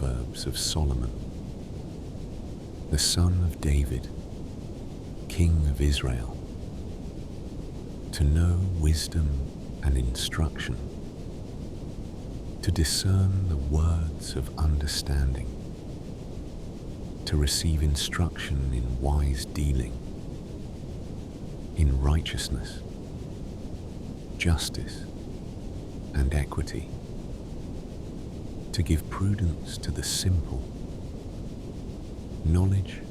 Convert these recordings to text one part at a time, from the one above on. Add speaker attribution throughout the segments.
Speaker 1: Proverbs of Solomon, the son of David, king of Israel, to know wisdom and instruction, to discern the words of understanding, to receive instruction in wise dealing, in righteousness, justice, and equity, to give prudence to the simple, knowledge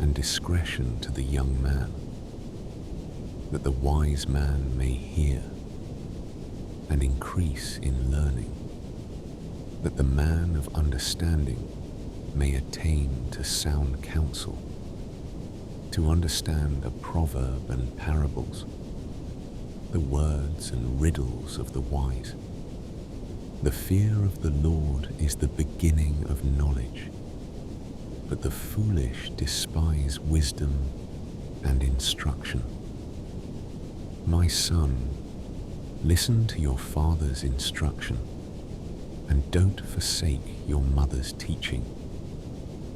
Speaker 1: and discretion to the young man, that the wise man may hear and increase in learning, that the man of understanding may attain to sound counsel, to understand a proverb and parables, the words and riddles of the wise. The fear of the Lord is the beginning of knowledge, but the foolish despise wisdom and instruction. My son, listen to your father's instruction, and don't forsake your mother's teaching,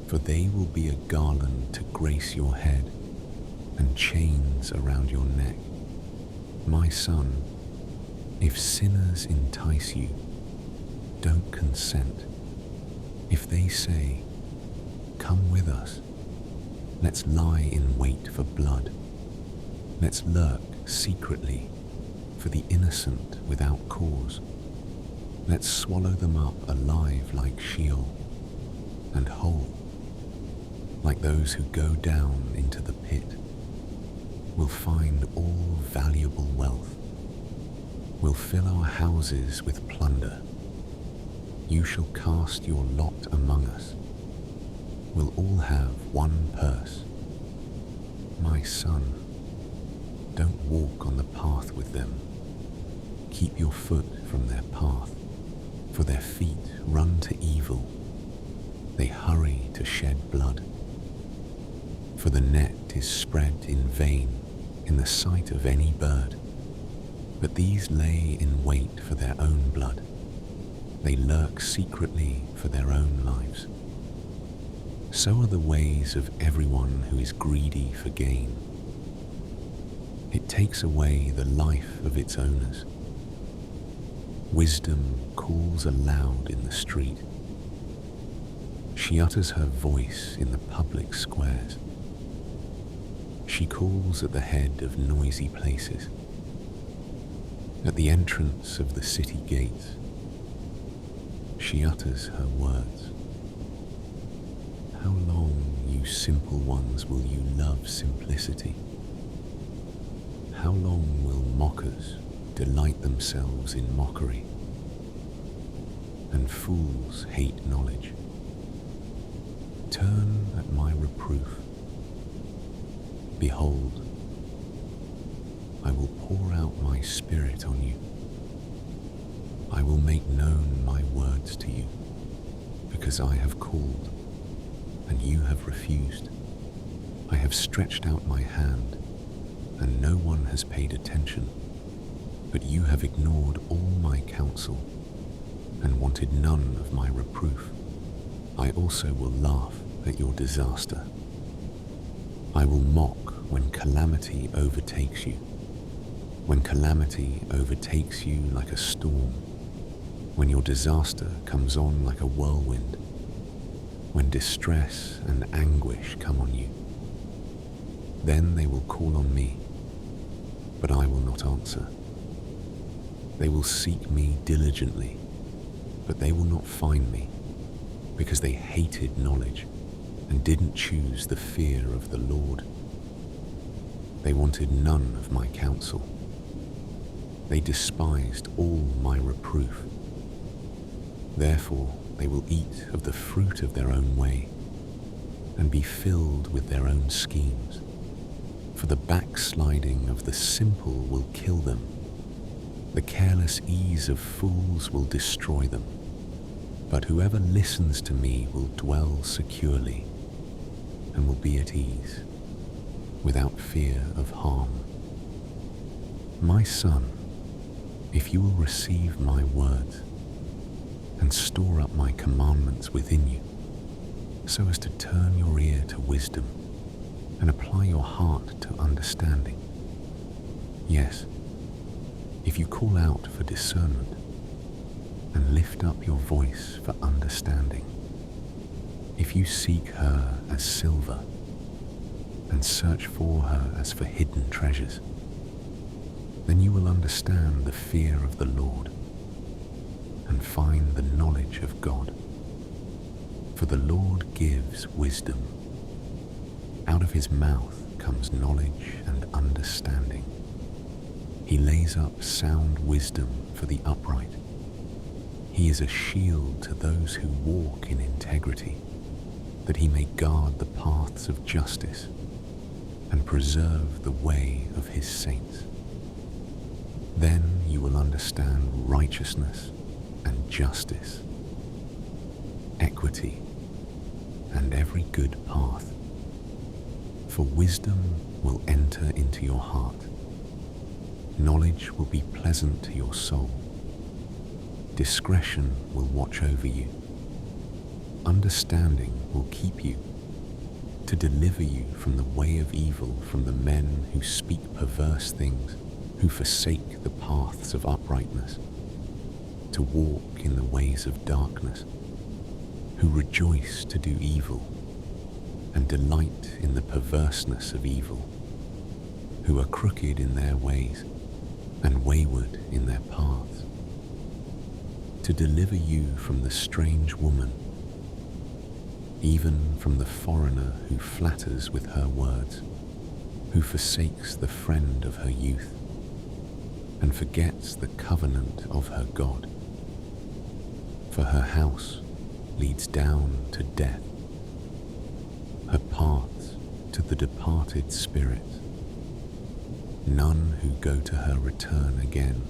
Speaker 1: for they will be a garland to grace your head and chains around your neck. My son, if sinners entice you, don't consent. If they say, "Come with us, let's lie in wait for blood, let's lurk secretly for the innocent without cause, let's swallow them up alive like Sheol, and whole, like those who go down into the pit, we'll find all valuable wealth, we'll fill our houses with plunder. You shall cast your lot among us. We'll all have one purse. My son, don't walk on the path with them. Keep your foot from their path, for their feet run to evil. They hurry to shed blood. For the net is spread in vain in the sight of any bird, but these lay in wait for their own blood. They lurk secretly for their own lives. So are the ways of everyone who is greedy for gain. It takes away the life of its owners. Wisdom calls aloud in the street. She utters her voice in the public squares. She calls at the head of noisy places, at the entrance of the city gates. She utters her words. How long, you simple ones, will you love simplicity? How long will mockers delight themselves in mockery, and fools hate knowledge? Turn at my reproof. Behold, I will pour out my spirit on you. I will make known my words to you, because I have called, and you have refused. I have stretched out my hand, and no one has paid attention, but you have ignored all my counsel, and wanted none of my reproof. I also will laugh at your disaster. I will mock when calamity overtakes you, when calamity overtakes you like a storm, when your disaster comes on like a whirlwind, when distress and anguish come on you. Then they will call on me, but I will not answer. They will seek me diligently, but they will not find me, because they hated knowledge and didn't choose the fear of the Lord. They wanted none of my counsel. They despised all my reproof. Therefore they will eat of the fruit of their own way, and be filled with their own schemes. For the backsliding of the simple will kill them. The careless ease of fools will destroy them. But whoever listens to me will dwell securely, and will be at ease, without fear of harm. My son, if you will receive my words, and store up my commandments within you, so as to turn your ear to wisdom and apply your heart to understanding. Yes, if you call out for discernment and lift up your voice for understanding, if you seek her as silver and search for her as for hidden treasures, then you will understand the fear of the Lord and find the knowledge of God. For the Lord gives wisdom. Out of his mouth comes knowledge and understanding. He lays up sound wisdom for the upright. He is a shield to those who walk in integrity, that he may guard the paths of justice and preserve the way of his saints. Then you will understand righteousness and justice, equity, and every good path. For wisdom will enter into your heart. Knowledge will be pleasant to your soul. Discretion will watch over you. Understanding will keep you, to deliver you from the way of evil, from the men who speak perverse things, who forsake the paths of uprightness, to walk in the ways of darkness, who rejoice to do evil and delight in the perverseness of evil, who are crooked in their ways and wayward in their paths, to deliver you from the strange woman, even from the foreigner who flatters with her words, who forsakes the friend of her youth and forgets the covenant of her God. For her house leads down to death, her paths to the departed spirits. None who go to her return again,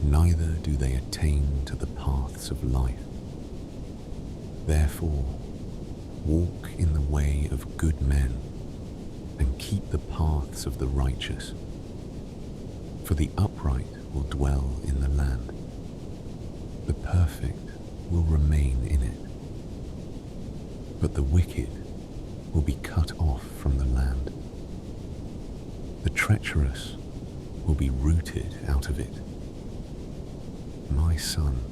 Speaker 1: neither do they attain to the paths of life. Therefore, walk in the way of good men and keep the paths of the righteous, for the upright will dwell in the land. The perfect will remain in it, but the wicked will be cut off from the land. The treacherous will be rooted out of it. My son,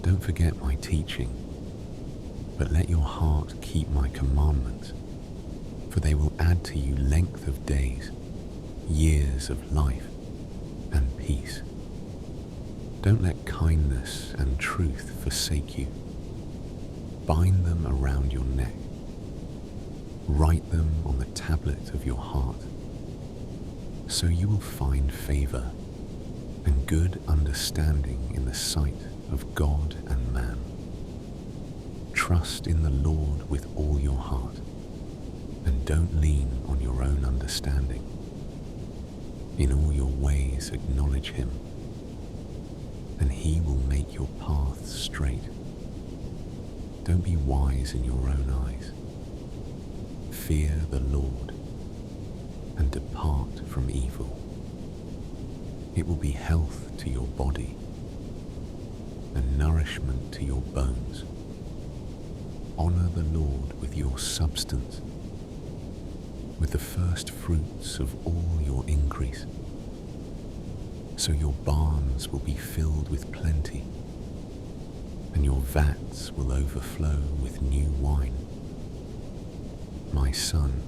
Speaker 1: don't forget my teaching, but let your heart keep my commandments, for they will add to you length of days, years of life, and peace. Don't let kindness and truth forsake you. Bind them around your neck. Write them on the tablet of your heart, so you will find favor and good understanding in the sight of God and man. Trust in the Lord with all your heart, and don't lean on your own understanding. In all your ways acknowledge him, and he will make your paths straight. Don't be wise in your own eyes. Fear the Lord, and depart from evil. It will be health to your body, and nourishment to your bones. Honor the Lord with your substance, with the first fruits of all your increase. So your barns will be filled with plenty, and your vats will overflow with new wine. My son,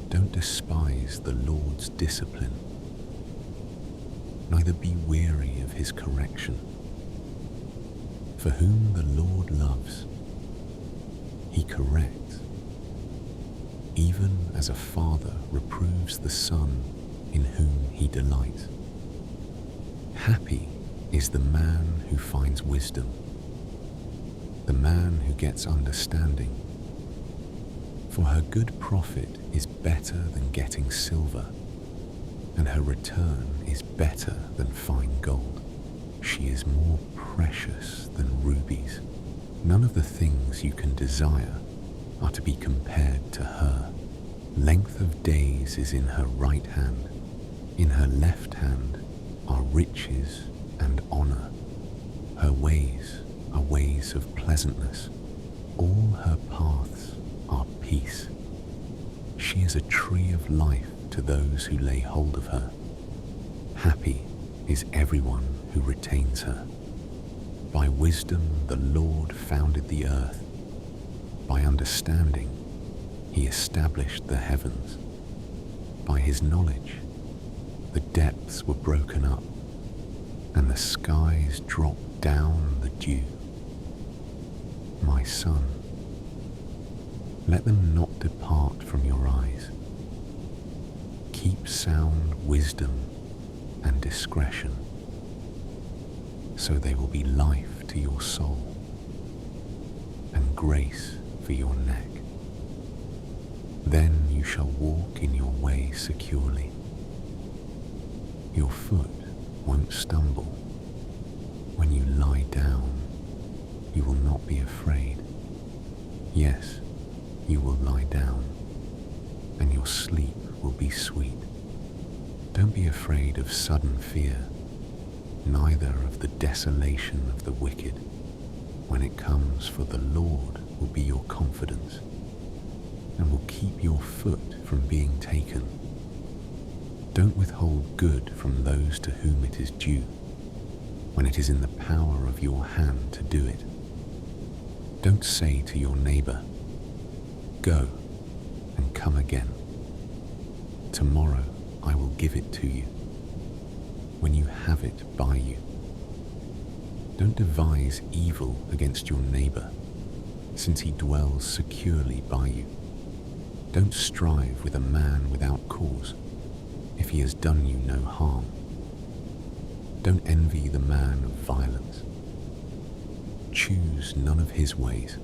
Speaker 1: don't despise the Lord's discipline, neither be weary of his correction. For whom the Lord loves, he corrects, even as a father reproves the son in whom he delights. Happy is the man who finds wisdom, the man who gets understanding. For her good profit is better than getting silver, and her return is better than fine gold. She is more precious than rubies. None of the things you can desire are to be compared to her. Length of days is in her right hand. In her left hand are riches and honor. Her ways are ways of pleasantness. All her paths are peace. She is a tree of life to those who lay hold of her. Happy is everyone who retains her. By wisdom the Lord founded the earth. By understanding he established the heavens. By his knowledge the depths were broken up, and the skies dropped down the dew. My son, let them not depart from your eyes. Keep sound wisdom and discretion, so they will be life to your soul and grace for your neck. Then you shall walk in your way securely. Your foot won't stumble. When you lie down, you will not be afraid. Yes, you will lie down, and your sleep will be sweet. Don't be afraid of sudden fear, neither of the desolation of the wicked, when it comes, for the Lord will be your confidence, and will keep your foot from being taken. Don't withhold good from those to whom it is due, when it is in the power of your hand to do it. Don't say to your neighbor, "Go and come again. Tomorrow I will give it to you," when you have it by you. Don't devise evil against your neighbor, since he dwells securely by you. Don't strive with a man without cause, if he has done you no harm. Don't envy the man of violence. Choose none of his ways,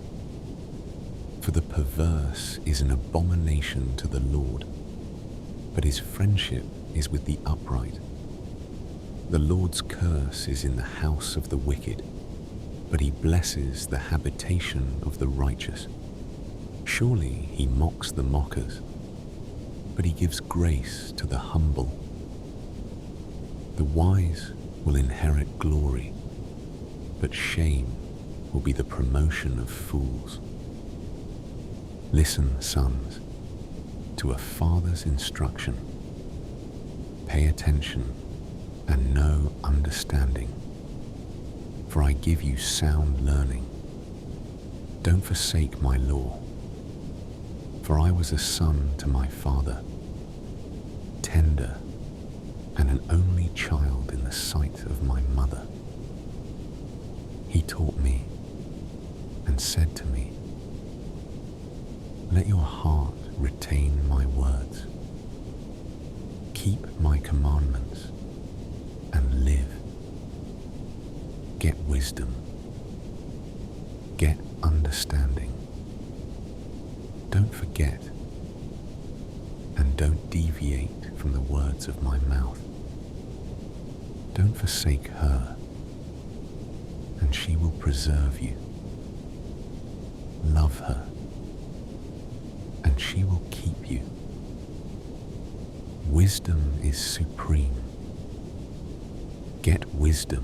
Speaker 1: for the perverse is an abomination to the Lord, but his friendship is with the upright. The Lord's curse is in the house of the wicked, but he blesses the habitation of the righteous. Surely he mocks the mockers, but he gives grace to the humble. The wise will inherit glory, but shame will be the promotion of fools. Listen, sons, to a father's instruction. Pay attention and know understanding, for I give you sound learning. Don't forsake my law, for I was a son to my father, tender and an only child in the sight of my mother. He taught me and said to me, "Let your heart retain my words. Keep my commandments and live. Get wisdom. Get understanding. Don't forget, and don't deviate from the words of my mouth. Don't forsake her, and she will preserve you. Love her, and she will keep you. Wisdom is supreme. Get wisdom.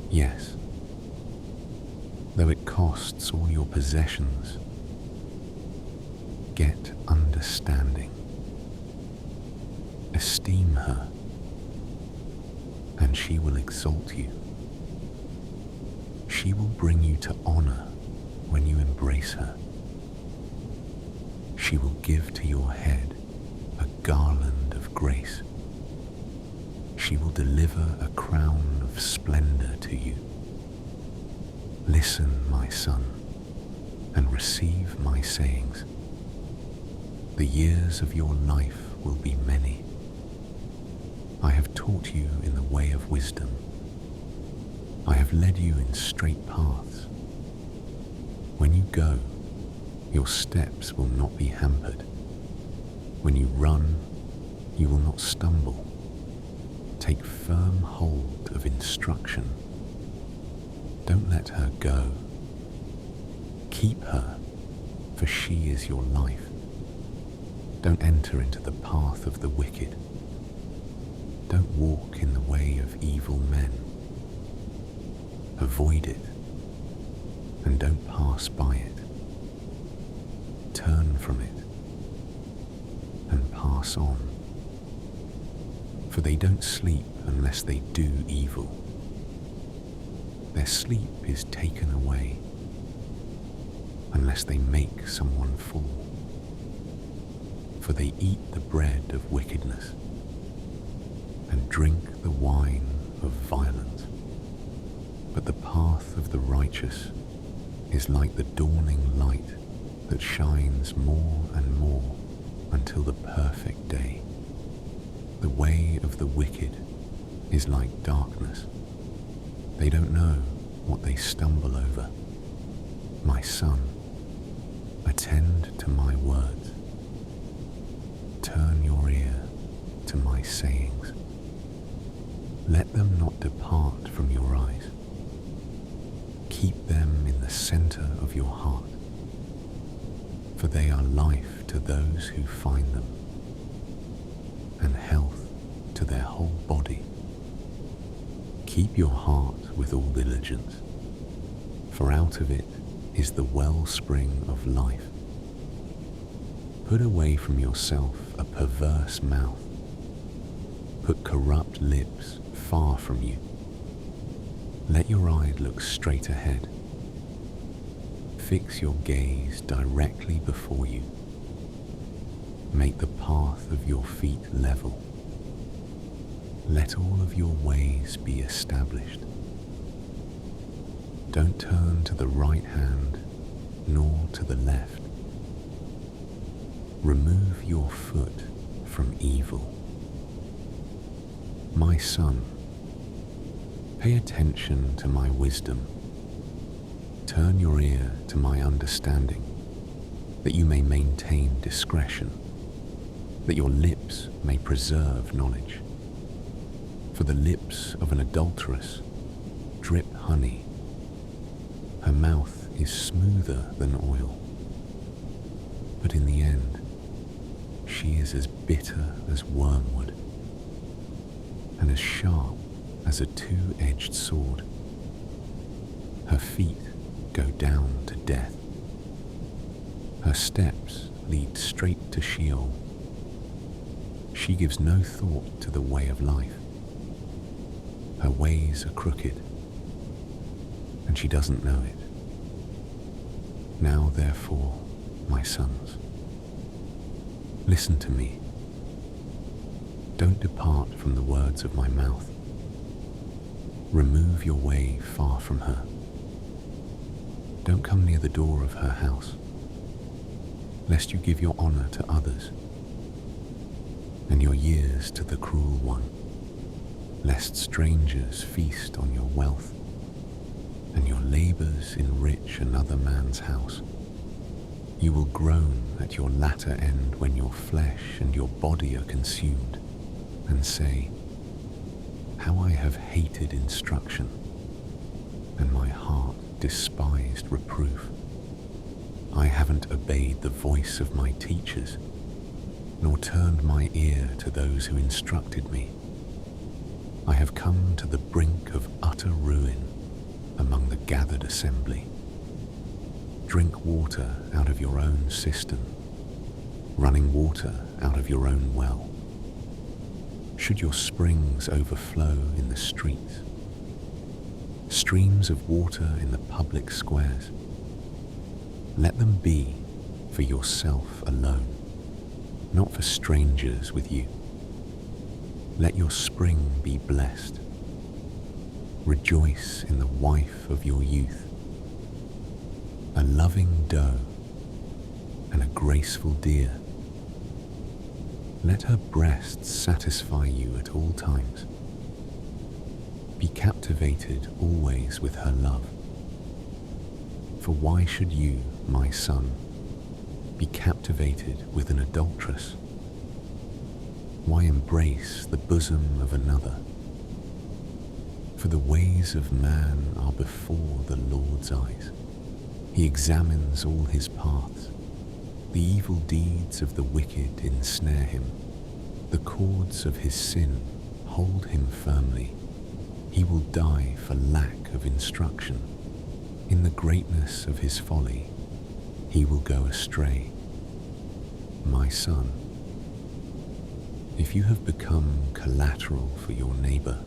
Speaker 1: Yes, though it costs all your possessions, get understanding. Esteem her, and she will exalt you. She will bring you to honor when you embrace her. She will give to your head a garland of grace. She will deliver a crown of splendor to you. Listen, my son, and receive my sayings. The years of your life will be many. I have taught you in the way of wisdom. I have led you in straight paths. When you go, your steps will not be hampered. When you run, you will not stumble. Take firm hold of instruction. Don't let her go. Keep her, for she is your life. Don't enter into the path of the wicked. Don't walk in the way of evil men. Avoid it, and don't pass by it. Turn from it, and pass on. For they don't sleep unless they do evil. Their sleep is taken away unless they make someone fall. For they eat the bread of wickedness and drink the wine of violence. But the path of the righteous is like the dawning light that shines more and more until the perfect day. The way of the wicked is like darkness. They don't know what they stumble over. My son, attend to my words. Turn your ear to my sayings. Let them not depart from your eyes. Keep them in the center of your heart, for they are life to those who find them, and health to their whole body. Keep your heart with all diligence, for out of it is the wellspring of life. Put away from yourself a perverse mouth. Put corrupt lips far from you. Let your eye look straight ahead. Fix your gaze directly before you. Make the path of your feet level. Let all of your ways be established. Don't turn to the right hand nor to the left. Remove your foot from evil. My son, pay attention to my wisdom. Turn your ear to my understanding, that you may maintain discretion, that your lips may preserve knowledge. For the lips of an adulteress drip honey. Her mouth is smoother than oil, but in the end, she is as bitter as wormwood and as sharp as a two-edged sword. Her feet go down to death. Her steps lead straight to Sheol. She gives no thought to the way of life. Her ways are crooked, and she doesn't know it. Now, therefore, my sons, listen to me. Don't depart from the words of my mouth. Remove your way far from her. Don't come near the door of her house, lest you give your honor to others, and your years to the cruel one, lest strangers feast on your wealth, and your labors enrich another man's house. You will groan at your latter end when your flesh and your body are consumed, and say, how I have hated instruction, and my heart despised reproof. I haven't obeyed the voice of my teachers, nor turned my ear to those who instructed me. I have come to the brink of utter ruin among the gathered assembly. Drink water out of your own cistern, running water out of your own well. Should your springs overflow in the streets, streams of water in the public squares, let them be for yourself alone, not for strangers with you. Let your spring be blessed. Rejoice in the wife of your youth, a loving doe and a graceful deer. Let her breasts satisfy you at all times. Be captivated always with her love. For why should you, my son, be captivated with an adulteress? Why embrace the bosom of another? For the ways of man are before the Lord's eyes. He examines all his paths. The evil deeds of the wicked ensnare him. The cords of his sin hold him firmly. He will die for lack of instruction. In the greatness of his folly, he will go astray. My son, if you have become collateral for your neighbor,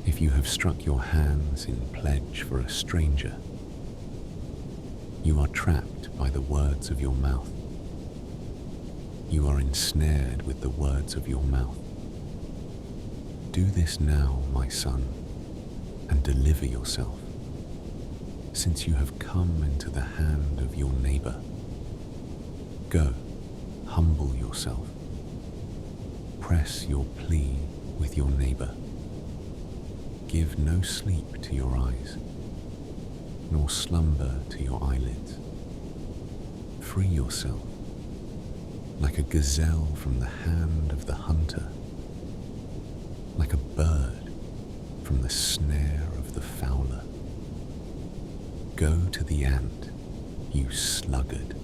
Speaker 1: if you have struck your hands in pledge for a stranger, you are trapped by the words of your mouth. You are ensnared with the words of your mouth. Do this now, my son, and deliver yourself, since you have come into the hand of your neighbor. Go, humble yourself. Press your plea with your neighbor. Give no sleep to your eyes, nor slumber to your eyelids. Free yourself like a gazelle from the hand of the hunter, like a bird from the snare of the fowler. Go to the ant, you sluggard.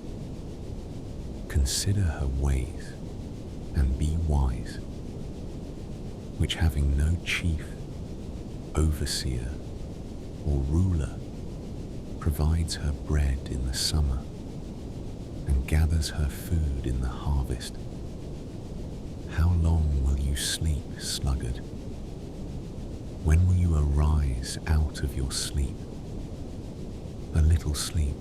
Speaker 1: Consider her ways and be wise, which having no chief, overseer, or ruler, provides her bread in the summer and gathers her food in the harvest. How long will you sleep, sluggard? When will you arise out of your sleep? A little sleep,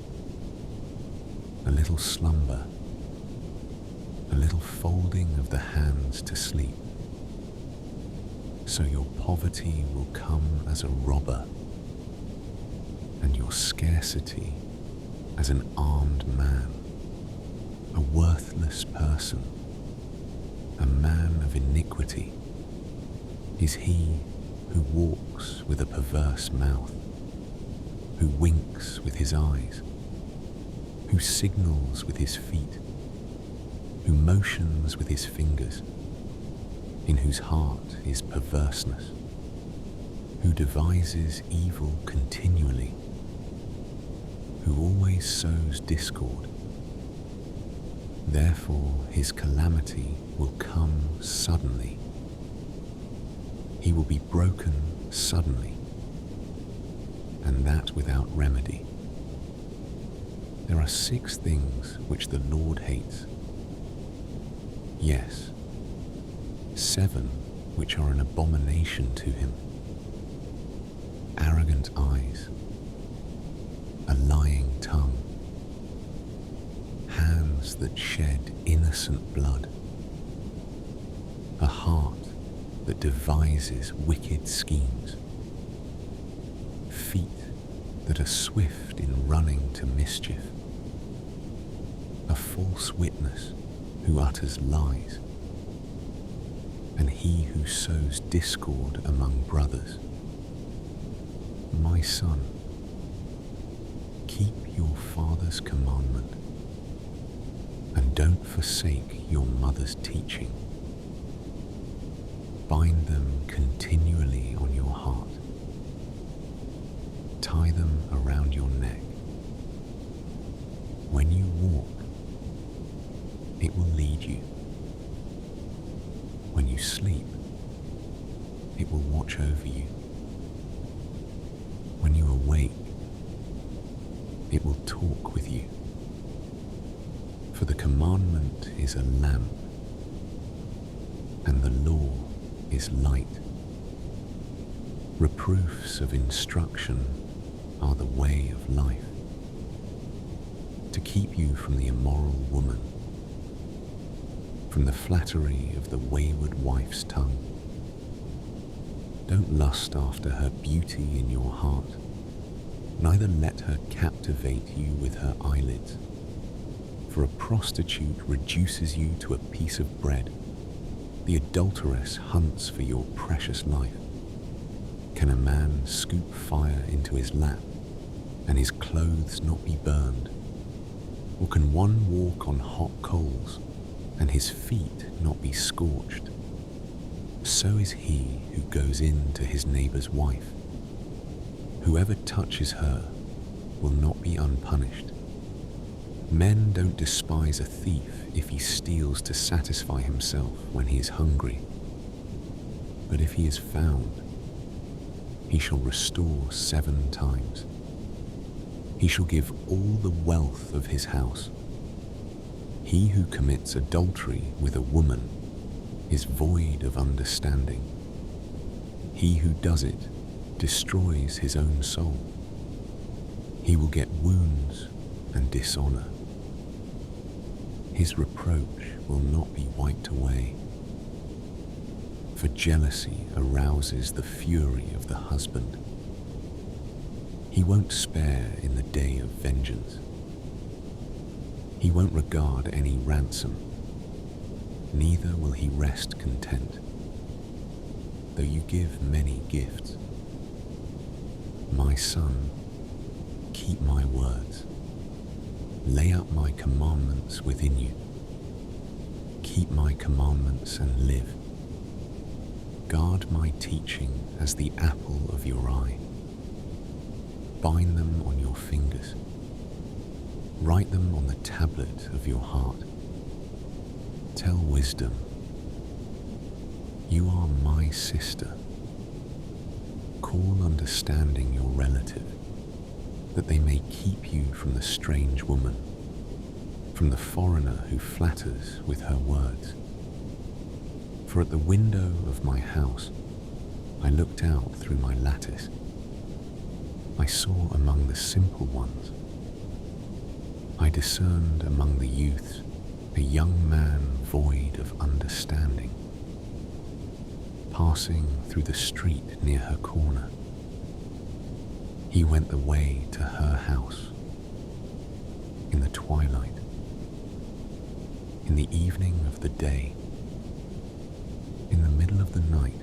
Speaker 1: a little slumber, a little folding of the hands to sleep. So your poverty will come as a robber, and your scarcity as an armed man, a worthless person, a man of iniquity, is he who walks with a perverse mouth, who winks with his eyes, who signals with his feet, who motions with his fingers, in whose heart is perverseness, who devises evil continually, who always sows discord. Therefore his calamity will come suddenly. He will be broken suddenly, and that without remedy. There are 6 things which the Lord hates. Yes, 7 which are an abomination to him: arrogant eyes, a lying tongue, hands that shed innocent blood, a heart that devises wicked schemes, feet that are swift in running to mischief, a false witness who utters lies, and he who sows discord among brothers. My son, keep your father's commandment, and don't forsake your mother's teaching. Bind them continually on your heart. Tie them around your neck. When you walk, it will lead you. When you sleep, it will watch over you. When you awake, it will talk with you. For the commandment is a lamp, and the law is light. Reproofs of instruction are the way of life, to keep you from the immoral woman, from the flattery of the wayward wife's tongue. Don't lust after her beauty in your heart, neither let her captivate you with her eyelids. For a prostitute reduces you to a piece of bread. The adulteress hunts for your precious life. Can a man scoop fire into his lap, and his clothes not be burned? Or can one walk on hot coals, and his feet not be scorched? So is he who goes in to his neighbor's wife. Whoever touches her will not be unpunished. Men don't despise a thief if he steals to satisfy himself when he is hungry. But if he is found, he shall restore 7 times. He shall give all the wealth of his house. He who commits adultery with a woman is void of understanding. He who does it destroys his own soul. He will get wounds and dishonor. His reproach will not be wiped away. For jealousy arouses the fury of the husband. He won't spare in the day of vengeance. He won't regard any ransom, neither will he rest content, though you give many gifts. My son, keep my words. Lay up my commandments within you. Keep my commandments and live. Guard my teaching as the apple of your eye. Bind them on your fingers. Write them on the tablet of your heart. Tell wisdom. You are my sister. Call understanding your relative, that they may keep you from the strange woman, from the foreigner who flatters with her words. For at the window of my house I looked out through my lattice. I saw among the simple ones. I discerned among the youths a young man void of understanding, passing through the street near her corner. He went the way to her house in the twilight, in the evening of the day, in the middle of the night,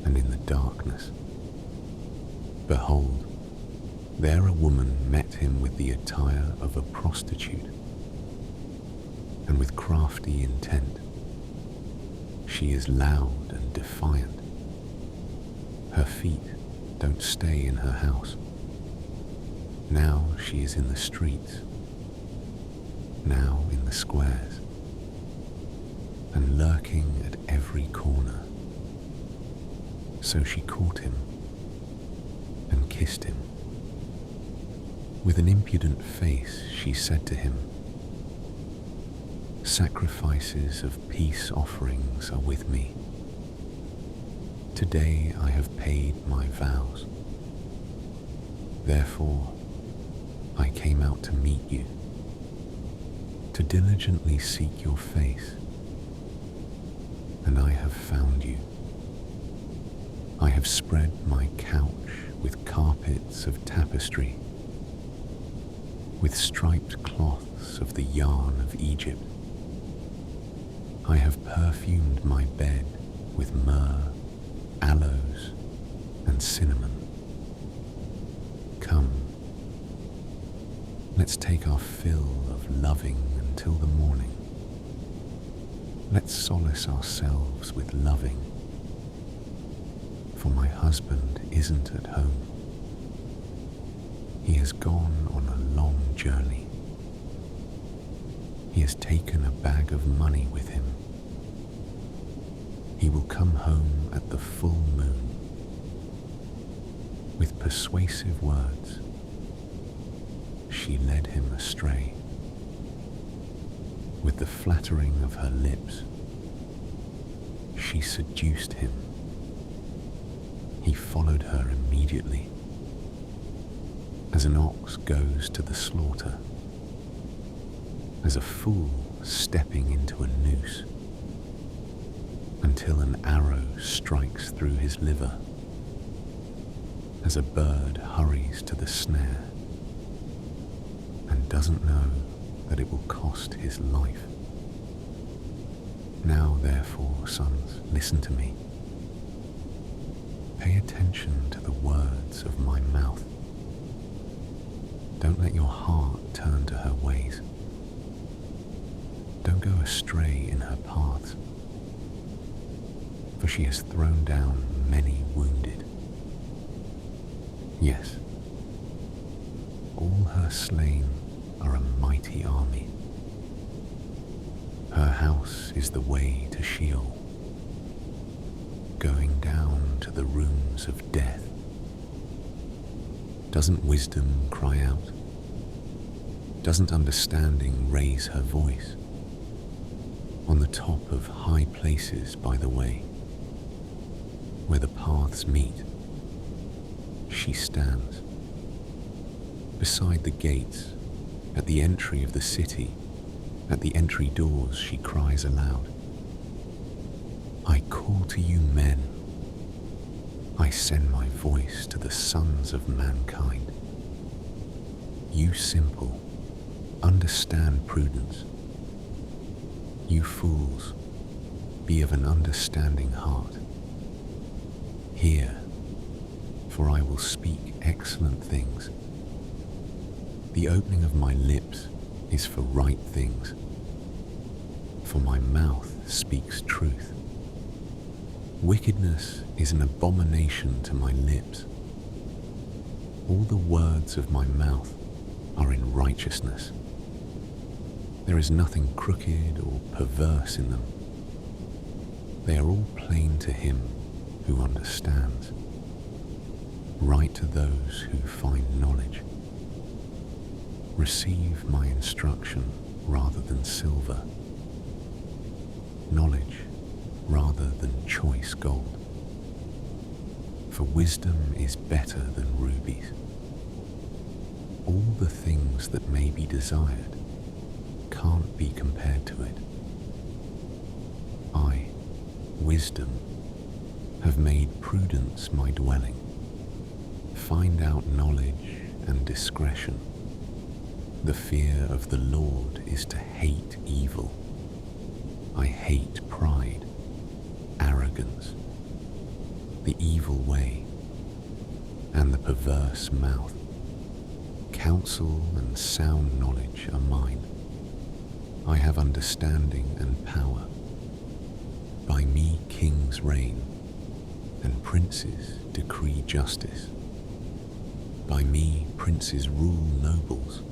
Speaker 1: and in the darkness. Behold, there a woman met him with the attire of a prostitute, and with crafty intent. She is loud and defiant. Her feet don't stay in her house. Now she is in the streets, now in the squares, and lurking at every corner. So she caught him and kissed him. With an impudent face she said to him, "Sacrifices of peace offerings are with me. Today I have paid my vows. Therefore I came out to meet you, to diligently seek your face, and I have found you. I have spread my couch with carpets of tapestry, with striped cloths of the yarn of Egypt. I have perfumed my bed with myrrh, aloes, and cinnamon. Come, let's take our fill of loving until the morning. Let's solace ourselves with loving, for my husband isn't at home. He has gone on a long journey. He has taken a bag of money with him. He will come home at the full moon. With persuasive words, she led him astray. With the flattering of her lips, she seduced him. He followed her immediately, as an ox goes to the slaughter, as a fool stepping into a noose, until an arrow strikes through his liver, as a bird hurries to the snare, and doesn't know that it will cost his life. Now therefore, sons, listen to me. Pay attention to the words of my mouth. Don't let your heart turn to her ways. Don't go astray in her paths, for she has thrown down many wounded. Yes, all her slain are a mighty army. Her house is the way to Sheol, going down to the rooms of death? Doesn't wisdom cry out? Doesn't understanding raise her voice? On the top of high places by the way, where the paths meet, she stands. Beside the gates, at the entry of the city, at the entry doors she cries aloud, I call to you men, I send my voice to the sons of mankind. You simple, understand prudence. You fools, be of an understanding heart. Hear, for I will speak excellent things. The opening of my lips is for right things, for my mouth speaks truth. Wickedness is an abomination to my lips. All the words of my mouth are in righteousness. There is nothing crooked or perverse in them. They are all plain to him who understands, right to those who find knowledge. Receive my instruction rather than silver, knowledge rather than choice gold. For wisdom is better than rubies. All the things that may be desired can't be compared to it. I, wisdom, have made prudence my dwelling. Find out knowledge and discretion. The fear of the Lord is to hate evil. I hate pride, arrogance, the evil way, and the perverse mouth. Counsel and sound knowledge are mine. I have understanding and power. By me kings reign, and princes decree justice. By me princes rule nobles,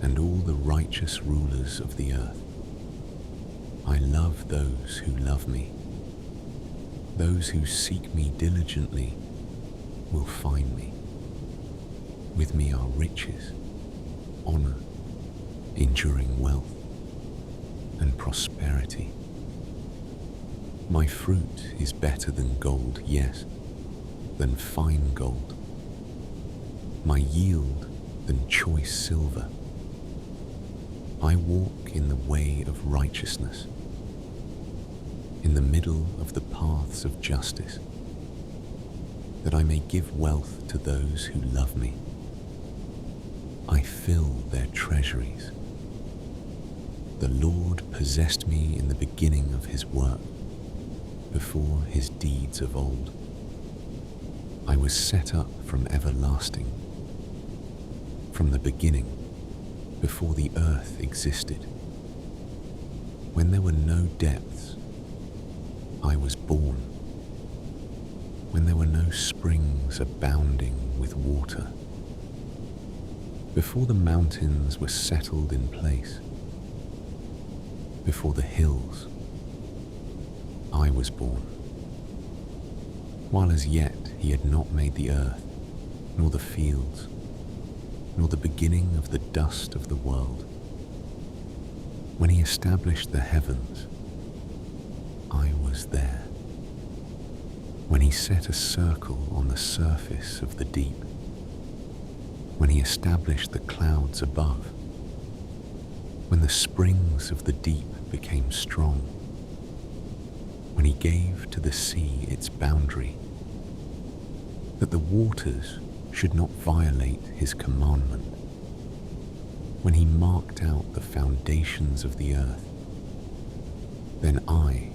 Speaker 1: and all the righteous rulers of the earth. I love those who love me. Those who seek me diligently will find me. With me are riches, honor, enduring wealth, and prosperity. My fruit is better than gold, yes, than fine gold. My yield than choice silver. I walk in the way of righteousness, in the middle of the paths of justice, that I may give wealth to those who love me. I fill their treasuries. The Lord possessed me in the beginning of his work, before his deeds of old. I was set up from everlasting, from the beginning, before the earth existed. When there were no depths, I was born. When there were no springs abounding with water. Before the mountains were settled in place, before the hills, I was born. While as yet he had not made the earth, nor the fields, nor the beginning of the dust of the world. When he established the heavens, I was there. When he set a circle on the surface of the deep, when he established the clouds above, when the springs of the deep became strong, when he gave to the sea its boundary, that the waters should not violate his commandment, when he marked out the foundations of the earth, then I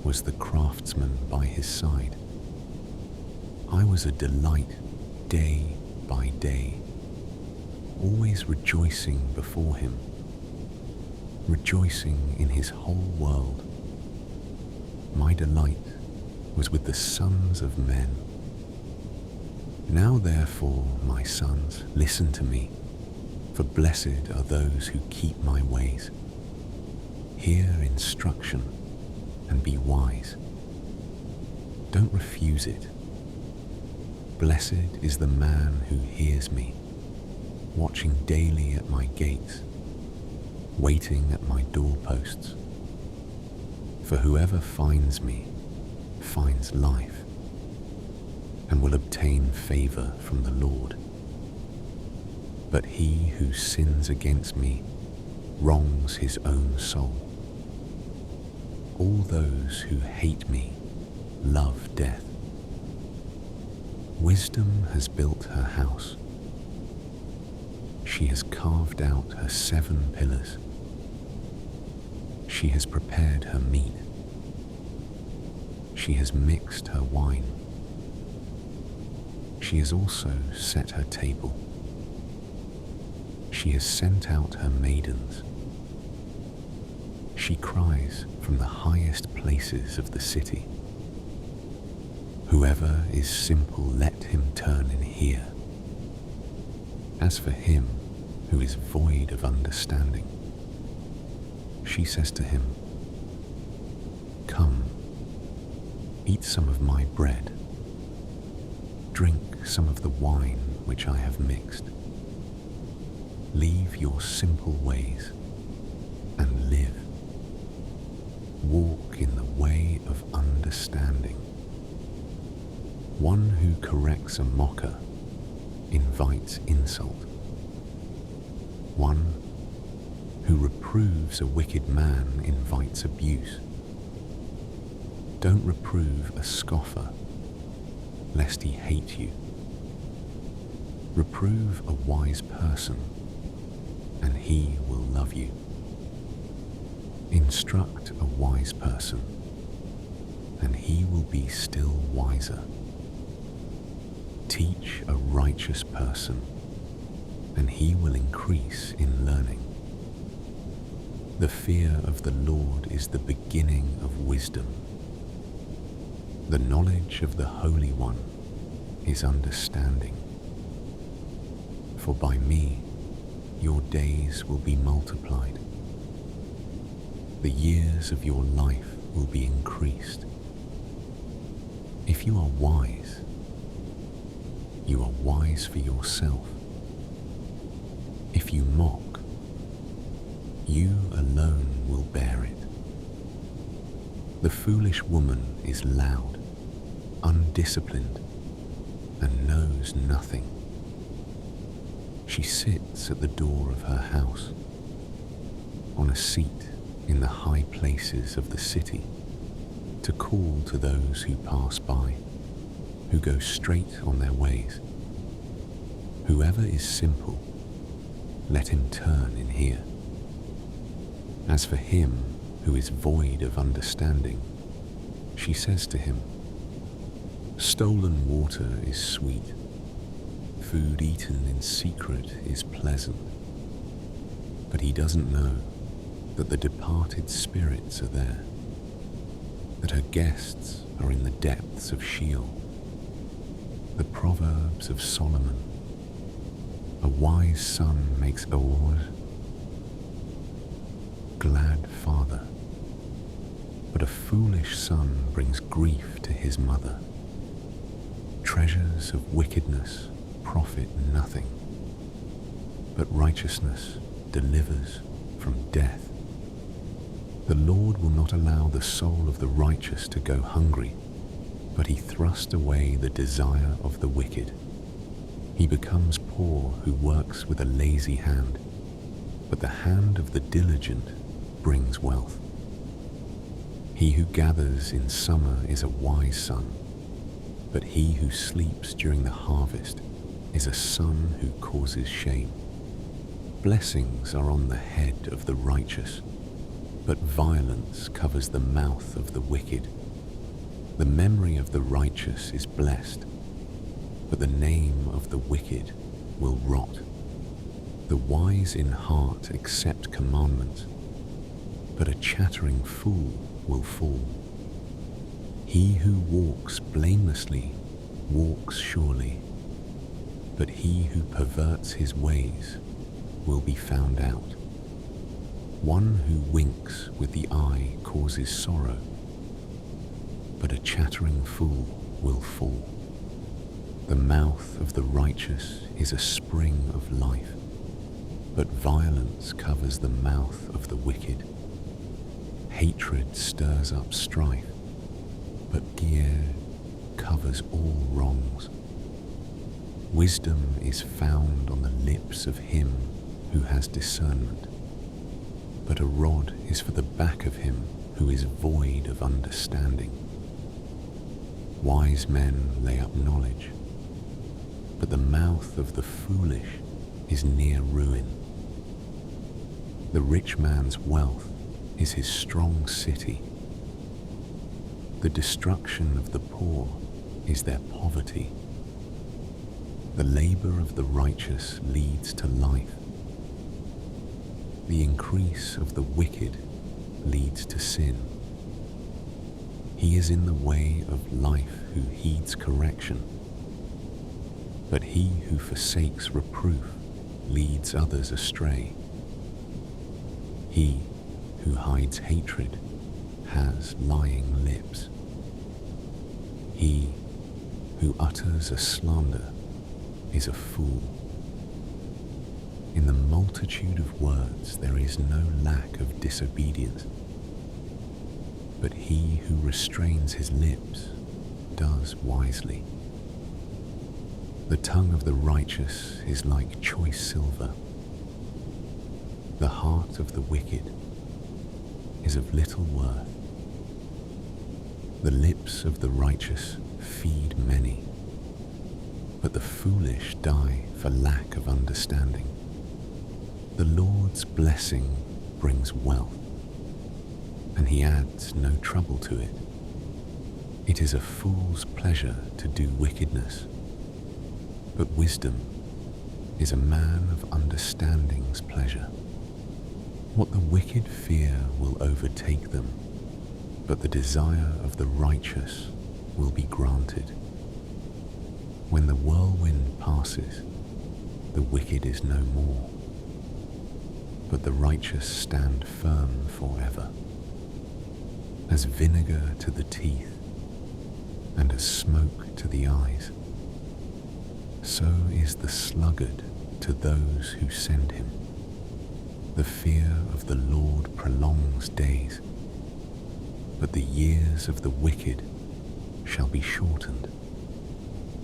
Speaker 1: was the craftsman by his side. I was a delight day by day, always rejoicing before him, rejoicing in his whole world. My delight was with the sons of men. Now therefore, my sons, listen to me, for blessed are those who keep my ways. Hear instruction and be wise. Don't refuse it. Blessed is the man who hears me, watching daily at my gates, waiting at my doorposts. For whoever finds me finds life and will obtain favor from the Lord. But he who sins against me wrongs his own soul. All those who hate me love death. Wisdom has built her house. She has carved out her 7 pillars. She has prepared her meat. She has mixed her wine. She has also set her table. She has sent out her maidens. She cries from the highest places of the city. Whoever is simple, let him turn and hear. As for him who is void of understanding, she says to him, "Come, eat some of my bread. Drink some of the wine which I have mixed. Leave your simple ways and live. Walk in the way of understanding. One who corrects a mocker invites insult. One who reproves a wicked man invites abuse. Don't reprove a scoffer, lest he hate you. Reprove a wise person, and he will love you. Instruct a wise person, and he will be still wiser. Teach a righteous person, and he will increase in learning. The fear of the Lord is the beginning of wisdom. The knowledge of the Holy One is understanding. For by me your days will be multiplied. The years of your life will be increased. If you are wise, you are wise for yourself. If you mock, you alone will bear it. The foolish woman is loud, undisciplined, and knows nothing. She sits at the door of her house, on a seat in the high places of the city, to call to those who pass by, who go straight on their ways. Whoever is simple, let him turn and hear. As for him who is void of understanding, she says to him, "Stolen water is sweet. Food eaten in secret is pleasant." But he doesn't know that the departed spirits are there, that her guests are in the depths of Sheol. The Proverbs of Solomon. A wise son makes a glad father, but a foolish son brings grief to his mother. Treasures of wickedness profit nothing, but righteousness delivers from death. The Lord will not allow the soul of the righteous to go hungry, but he thrusts away the desire of the wicked. He becomes poor who works with a lazy hand, but the hand of the diligent brings wealth. He who gathers in summer is a wise son, but he who sleeps during the harvest is a son who causes shame. Blessings are on the head of the righteous, but violence covers the mouth of the wicked. The memory of the righteous is blessed, but the name of the wicked will rot. The wise in heart accept commandments, but a chattering fool will fall. He who walks blamelessly walks surely, but he who perverts his ways will be found out. One who winks with the eye causes sorrow, but a chattering fool will fall. The mouth of the righteous is a spring of life, but violence covers the mouth of the wicked. Hatred stirs up strife, but gear covers all wrongs. Wisdom is found on the lips of him who has discernment, but a rod is for the back of him who is void of understanding. Wise men lay up knowledge, but the mouth of the foolish is near ruin. The rich man's wealth is his strong city. The destruction of the poor is their poverty. The labor of the righteous leads to life. The increase of the wicked leads to sin. He is in the way of life who heeds correction, but he who forsakes reproof leads others astray. He who hides hatred has lying lips. He who utters a slander is a fool. In the multitude of words there is no lack of disobedience, but he who restrains his lips does wisely. The tongue of the righteous is like choice silver. The heart of the wicked is of little worth. The lips of the righteous feed many, but the foolish die for lack of understanding. The Lord's blessing brings wealth, and he adds no trouble to it. It is a fool's pleasure to do wickedness, but wisdom is a man of understanding's pleasure. What the wicked fear will overtake them, but the desire of the righteous will be granted. When the whirlwind passes, the wicked is no more, but the righteous stand firm forever. As vinegar to the teeth and as smoke to the eyes, so is the sluggard to those who send him. The fear of the Lord prolongs days, but the years of the wicked shall be shortened.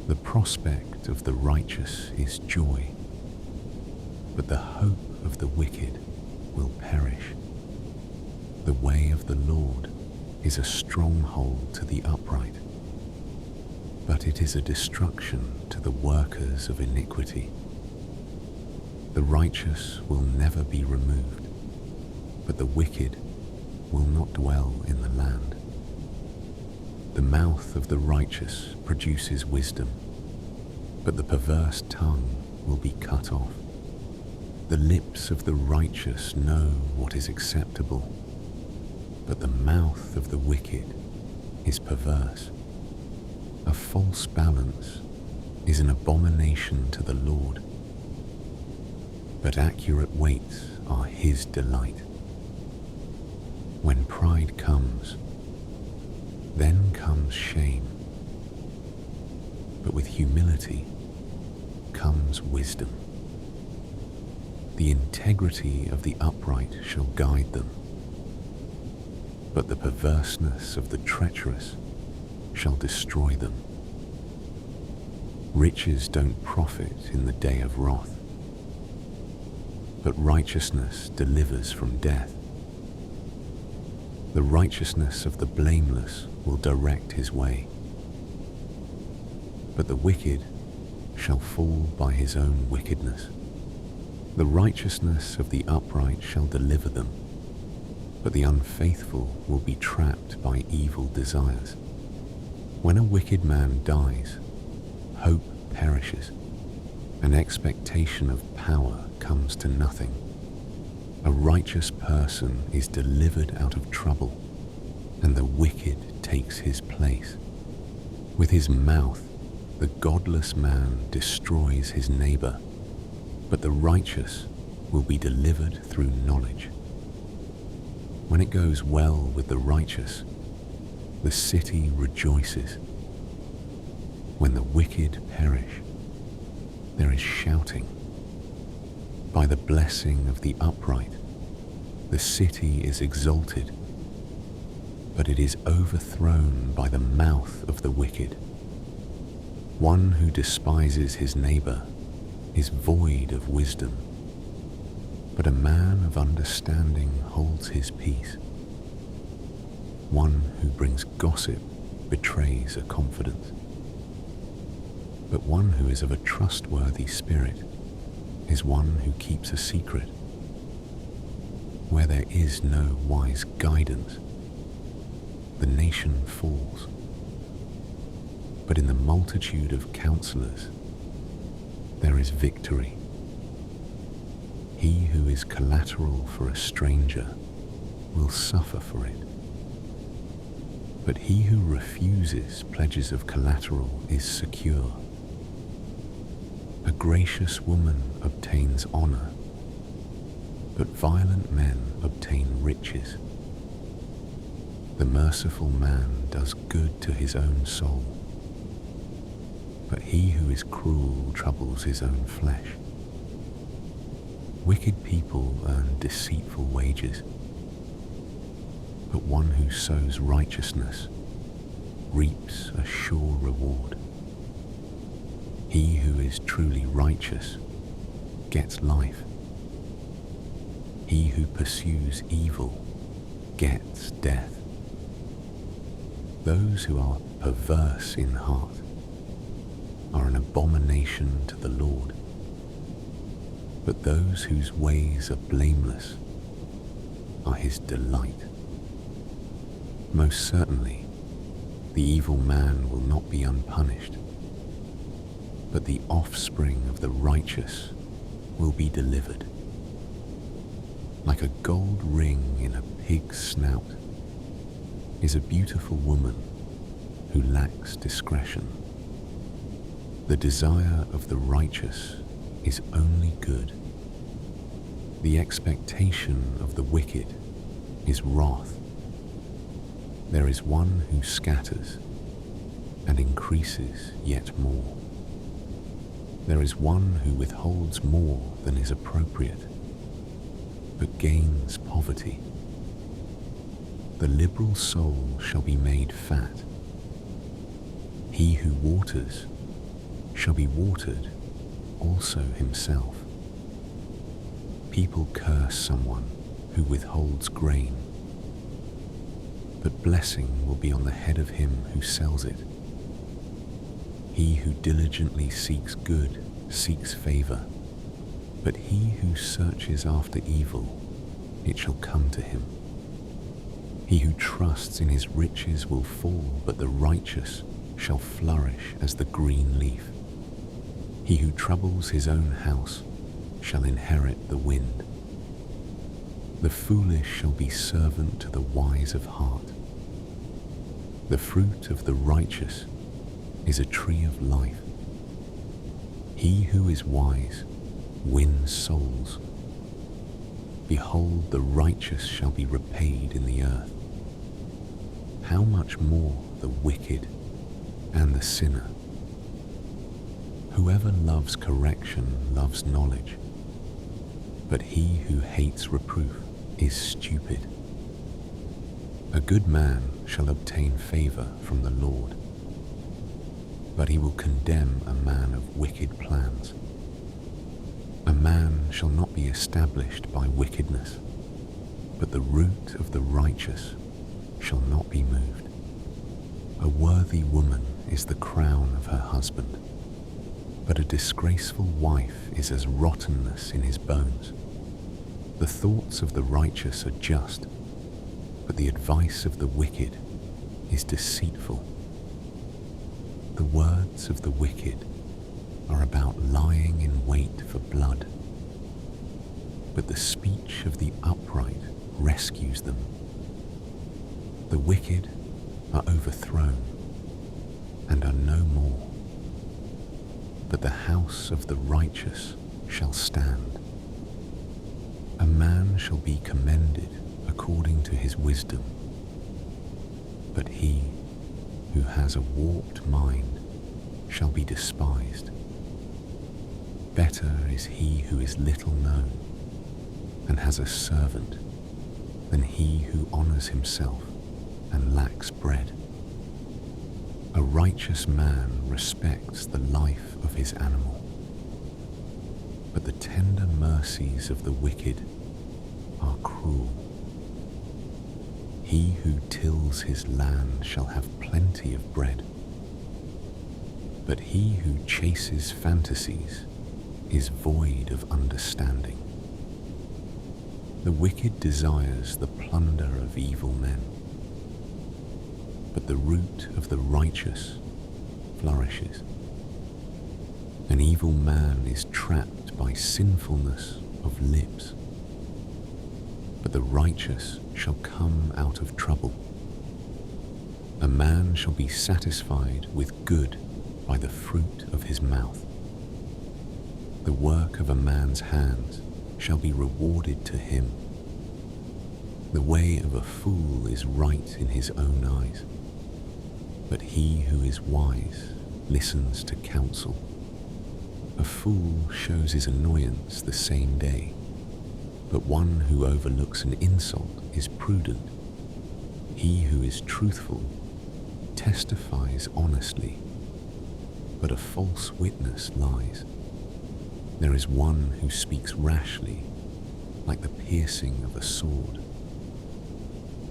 Speaker 1: The prospect of the righteous is joy, but the hope of the wicked will perish. The way of the Lord is a stronghold to the upright, but it is a destruction to the workers of iniquity. The righteous will never be removed, but the wicked will not dwell in the land. The mouth of the righteous produces wisdom, but the perverse tongue will be cut off. The lips of the righteous know what is acceptable, but the mouth of the wicked is perverse. A false balance is an abomination to the Lord, but accurate weights are his delight. When pride comes, then comes shame, but with humility comes wisdom. The integrity of the upright shall guide them, but the perverseness of the treacherous shall destroy them. Riches don't profit in the day of wrath, but righteousness delivers from death. The righteousness of the blameless will direct his way, but the wicked shall fall by his own wickedness. The righteousness of the upright shall deliver them, but the unfaithful will be trapped by evil desires. When a wicked man dies, hope perishes. An expectation of power comes to nothing. A righteous person is delivered out of trouble, and the wicked takes his place. With his mouth, the godless man destroys his neighbor, but the righteous will be delivered through knowledge. When it goes well with the righteous, the city rejoices. When the wicked perish, there is shouting. By the blessing of the upright, the city is exalted, but it is overthrown by the mouth of the wicked. One who despises his neighbor is void of wisdom, but a man of understanding holds his peace. One who brings gossip betrays a confidence, but one who is of a trustworthy spirit is one who keeps a secret. Where there is no wise guidance, the nation falls, but in the multitude of counselors there is victory. He who is collateral for a stranger will suffer for it, but he who refuses pledges of collateral is secure. A gracious woman obtains honor, but violent men obtain riches. The merciful man does good to his own soul, but he who is cruel troubles his own flesh. Wicked people earn deceitful wages, but one who sows righteousness reaps a sure reward. He who is truly righteous gets life. He who pursues evil gets death. Those who are perverse in heart are an abomination to the Lord, but those whose ways are blameless are his delight. Most certainly, the evil man will not be unpunished, but the offspring of the righteous will be delivered. Like a gold ring in a pig's snout is a beautiful woman who lacks discretion. The desire of the righteous is only good. The expectation of the wicked is wrath. There is one who scatters and increases yet more. There is one who withholds more than is appropriate, but gains poverty. The liberal soul shall be made fat. He who waters shall be watered also himself. People curse someone who withholds grain, but blessing will be on the head of him who sells it. He who diligently seeks good seeks favor, but he who searches after evil, it shall come to him. He who trusts in his riches will fall, but the righteous shall flourish as the green leaf. He who troubles his own house shall inherit the wind. The foolish shall be servant to the wise of heart. The fruit of the righteous is a tree of life. He who is wise wins souls. Behold, the righteous shall be repaid in the earth. How much more the wicked and the sinner? Whoever loves correction loves knowledge, but he who hates reproof is stupid. A good man shall obtain favor from the Lord, but he will condemn a man of wicked plans. A man shall not be established by wickedness, but the root of the righteous shall not be moved. A worthy woman is the crown of her husband, but a disgraceful wife is as rottenness in his bones. The thoughts of the righteous are just, but the advice of the wicked is deceitful. The words of the wicked are about lying in wait for blood, but the speech of the upright rescues them. The wicked are overthrown and are no more, but the house of the righteous shall stand. A man shall be commended according to his wisdom, But he who has a warped mind shall be despised. Better is he who is little known and has a servant than he who honors himself and lacks bread. A righteous man respects the life of his animal, but the tender mercies of the wicked are cruel. He who tills his land shall have plenty of bread, but he who chases fantasies is void of understanding. The wicked desires the plunder of evil men, but the root of the righteous flourishes. An evil man is trapped by sinfulness of lips, but the righteous shall come out of trouble. A man shall be satisfied with good by the fruit of his mouth. The work of a man's hands shall be rewarded to him. The way of a fool is right in his own eyes, but he who is wise listens to counsel. A fool shows his annoyance the same day, but one who overlooks an insult is prudent. He who is truthful testifies honestly, but a false witness lies. There is one who speaks rashly, like the piercing of a sword,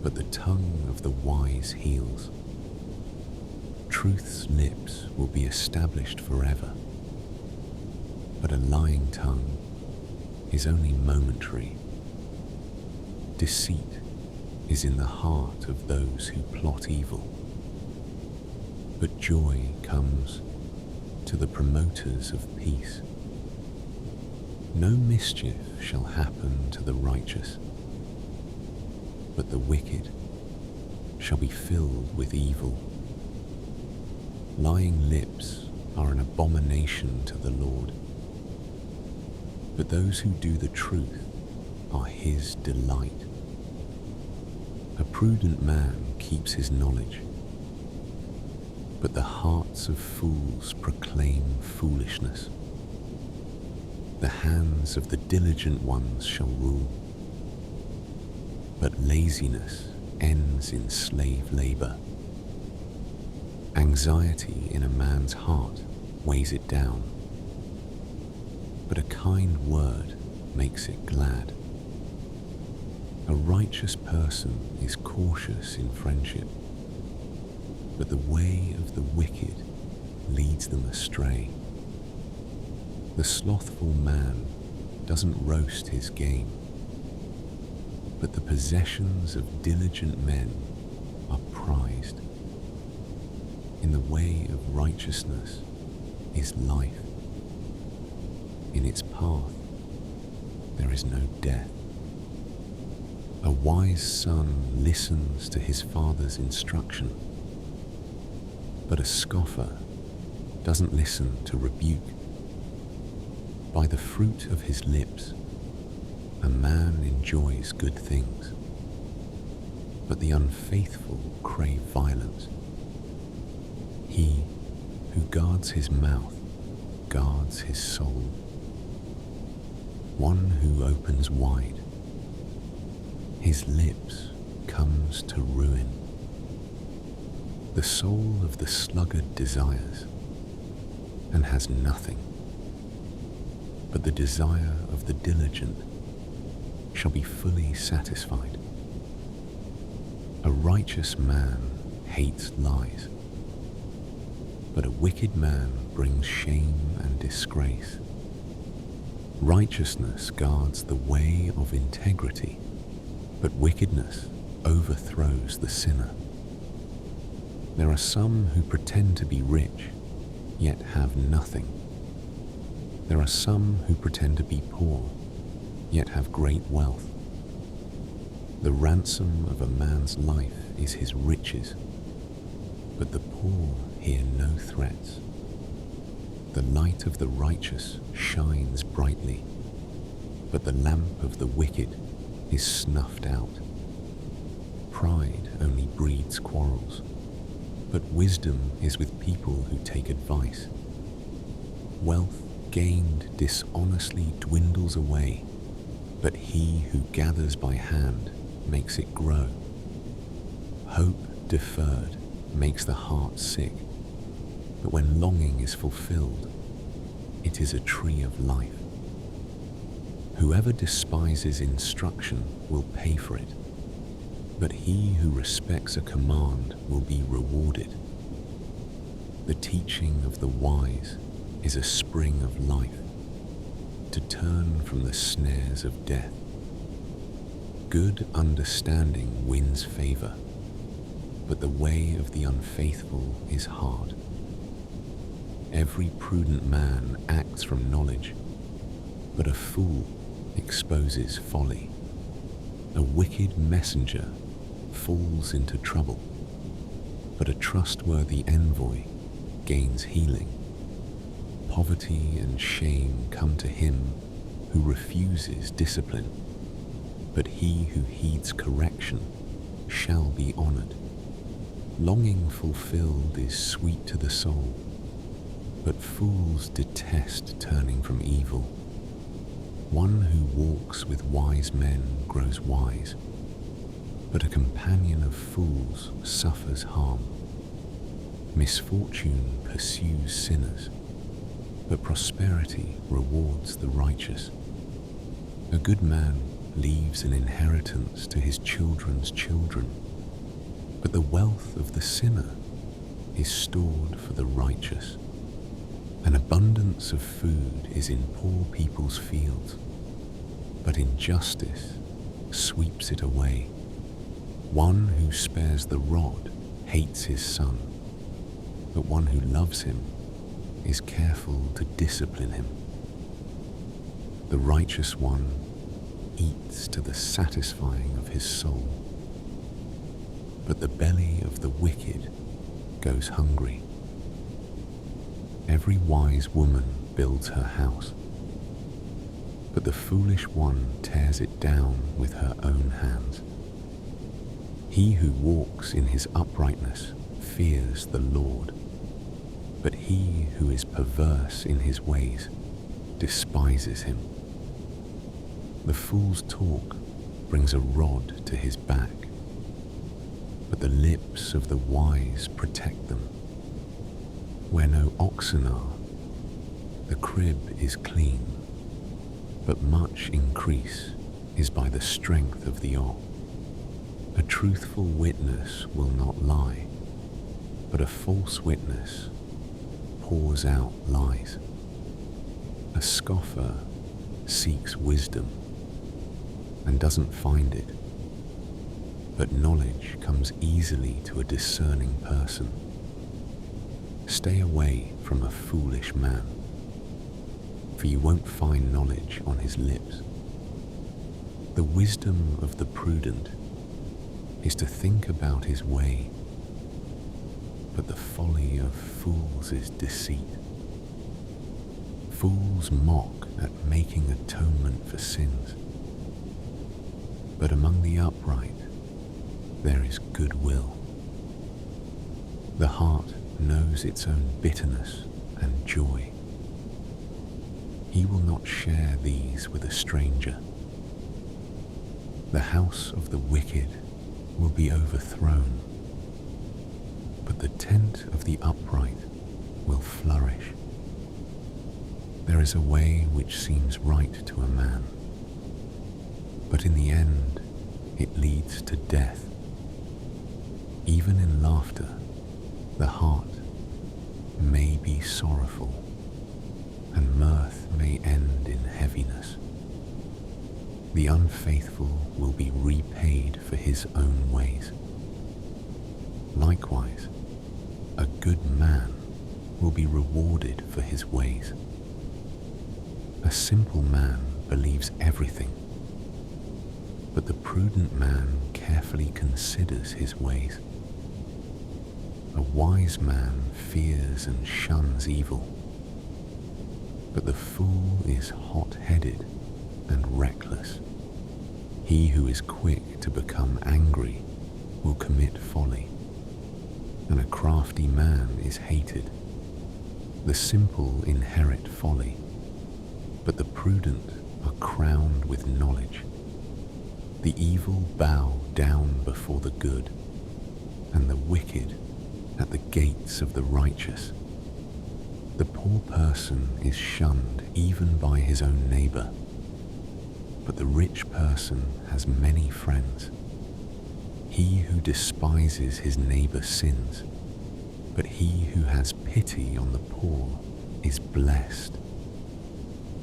Speaker 1: but the tongue of the wise heals. Truth's lips will be established forever, but a lying tongue is only momentary. Deceit is in the heart of those who plot evil, but joy comes to the promoters of peace. No mischief shall happen to the righteous, but the wicked shall be filled with evil. Lying lips are an abomination to the Lord, but those who do the truth are his delight. A prudent man keeps his knowledge, but the hearts of fools proclaim foolishness. The hands of the diligent ones shall rule, but laziness ends in slave labor. Anxiety in a man's heart weighs it down, but a kind word makes it glad. A righteous person is cautious in friendship, but the way of the wicked leads them astray. The slothful man doesn't roast his game, but the possessions of diligent men are prized. In the way of righteousness is life. In its path there is no death. A wise son listens to his father's instruction, but a scoffer doesn't listen to rebuke. By the fruit of his lips a man enjoys good things, but the unfaithful crave violence. He who guards his mouth guards his soul. One who opens wide his lips comes to ruin. The soul of the sluggard desires and has nothing, but the desire of the diligent shall be fully satisfied. A righteous man hates lies, but a wicked man brings shame and disgrace. Righteousness guards the way of integrity, but wickedness overthrows the sinner. There are some who pretend to be rich, yet have nothing. There are some who pretend to be poor, yet have great wealth. The ransom of a man's life is his riches, but the poor hear no threats. The light of the righteous shines brightly, but the lamp of the wicked is snuffed out. pride only breeds quarrels, but wisdom is with people who take advice. Wealth gained dishonestly dwindles away, but he who gathers by hand makes it grow. Hope deferred makes the heart sick, but when longing is fulfilled, it is a tree of life. Whoever despises instruction will pay for it, but he who respects a command will be rewarded. The teaching of the wise is a spring of life, to turn from the snares of death. Good understanding wins favor, but the way of the unfaithful is hard. Every prudent man acts from knowledge, but a fool exposes folly. A wicked messenger falls into trouble, but a trustworthy envoy gains healing. Poverty and shame come to him who refuses discipline, but he who heeds correction shall be honored. Longing fulfilled is sweet to the soul, but fools detest turning from evil. One who walks with wise men grows wise, but a companion of fools suffers harm. Misfortune pursues sinners, but prosperity rewards the righteous. A good man leaves an inheritance to his children's children, but the wealth of the sinner is stored for the righteous. An abundance of food is in poor people's fields, but injustice sweeps it away. One who spares the rod hates his son, but one who loves him is careful to discipline him. The righteous one eats to the satisfying of his soul, but the belly of the wicked goes hungry. Every wise woman builds her house, but the foolish one tears it down with her own hands. He who walks in his uprightness fears the Lord, but he who is perverse in his ways despises him. The fool's talk brings a rod to his back, but the lips of the wise protect them. Where no oxen are, the crib is clean, but much increase is by the strength of the ox. A truthful witness will not lie, but a false witness pours out lies. A scoffer seeks wisdom and doesn't find it, but knowledge comes easily to a discerning person. Stay away from a foolish man, for you won't find knowledge on his lips. The wisdom of the prudent is to think about his way, but the folly of fools is deceit. Fools mock at making atonement for sins, but among the upright there is goodwill. The heart knows its own bitterness and joy. He will not share these with a stranger. The house of the wicked will be overthrown, but the tent of the upright will flourish. There is a way which seems right to a man, but in the end it leads to death. Even in laughter, the heart may be sorrowful, and mirth may end in heaviness. The unfaithful will be repaid for his own ways. Likewise, a good man will be rewarded for his ways. A simple man believes everything, but the prudent man carefully considers his ways. A wise man fears and shuns evil, but the fool is hot-headed and reckless. He who is quick to become angry will commit folly, and a crafty man is hated. The simple inherit folly, but the prudent are crowned with knowledge. The evil bow down before the good, and the wicked at the gates of the righteous. The poor person is shunned even by his own neighbor, but the rich person has many friends. He who despises his neighbor sins, but he who has pity on the poor is blessed.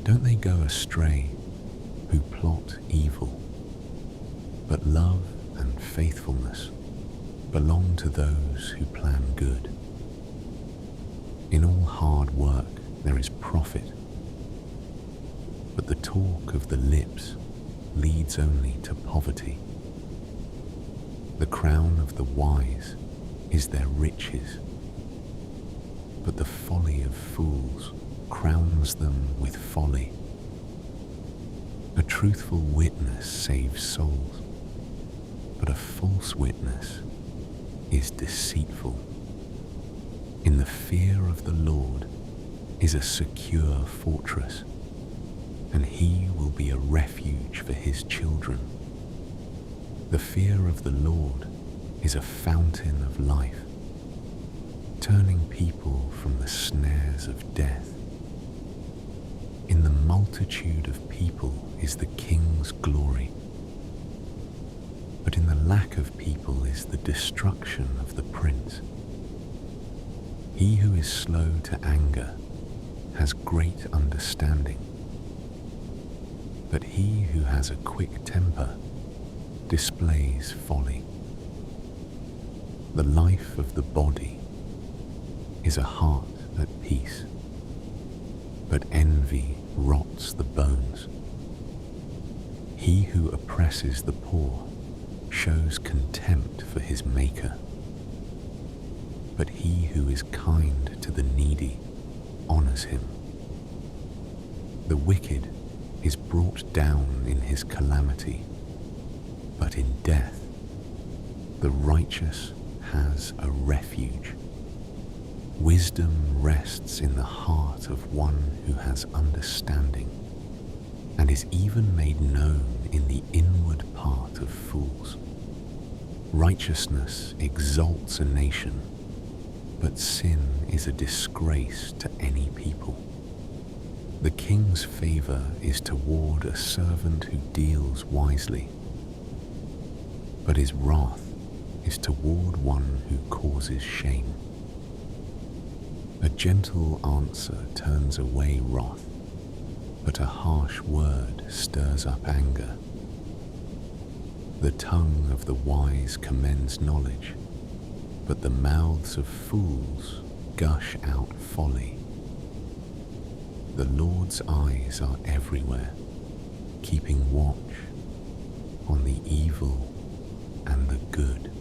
Speaker 1: Don't they go astray who plot evil? But love and faithfulness belong to those who plan good. In all hard work there is profit, but the talk of the lips leads only to poverty. The crown of the wise is their riches, but the folly of fools crowns them with folly. A truthful witness saves souls, but a false witness is deceitful. In the fear of the Lord is a secure fortress, and he will be a refuge for his children. The fear of the Lord is a fountain of life, turning people from the snares of death. In the multitude of people is the king's glory, but in the lack of people is the destruction of the prince. He who is slow to anger has great understanding, but he who has a quick temper displays folly. The life of the body is a heart at peace, but envy rots the bones. He who oppresses the poor shows contempt for his maker, but he who is kind to the needy honors him. The wicked is brought down in his calamity, but in death the righteous has a refuge. Wisdom rests in the heart of one who has understanding, and is even made known in the inward part of fools. Righteousness exalts a nation, but sin is a disgrace to any people. The king's favor is toward a servant who deals wisely, but his wrath is toward one who causes shame. A gentle answer turns away wrath, but a harsh word stirs up anger. The tongue of the wise commends knowledge, but the mouths of fools gush out folly. The Lord's eyes are everywhere, keeping watch on the evil and the good.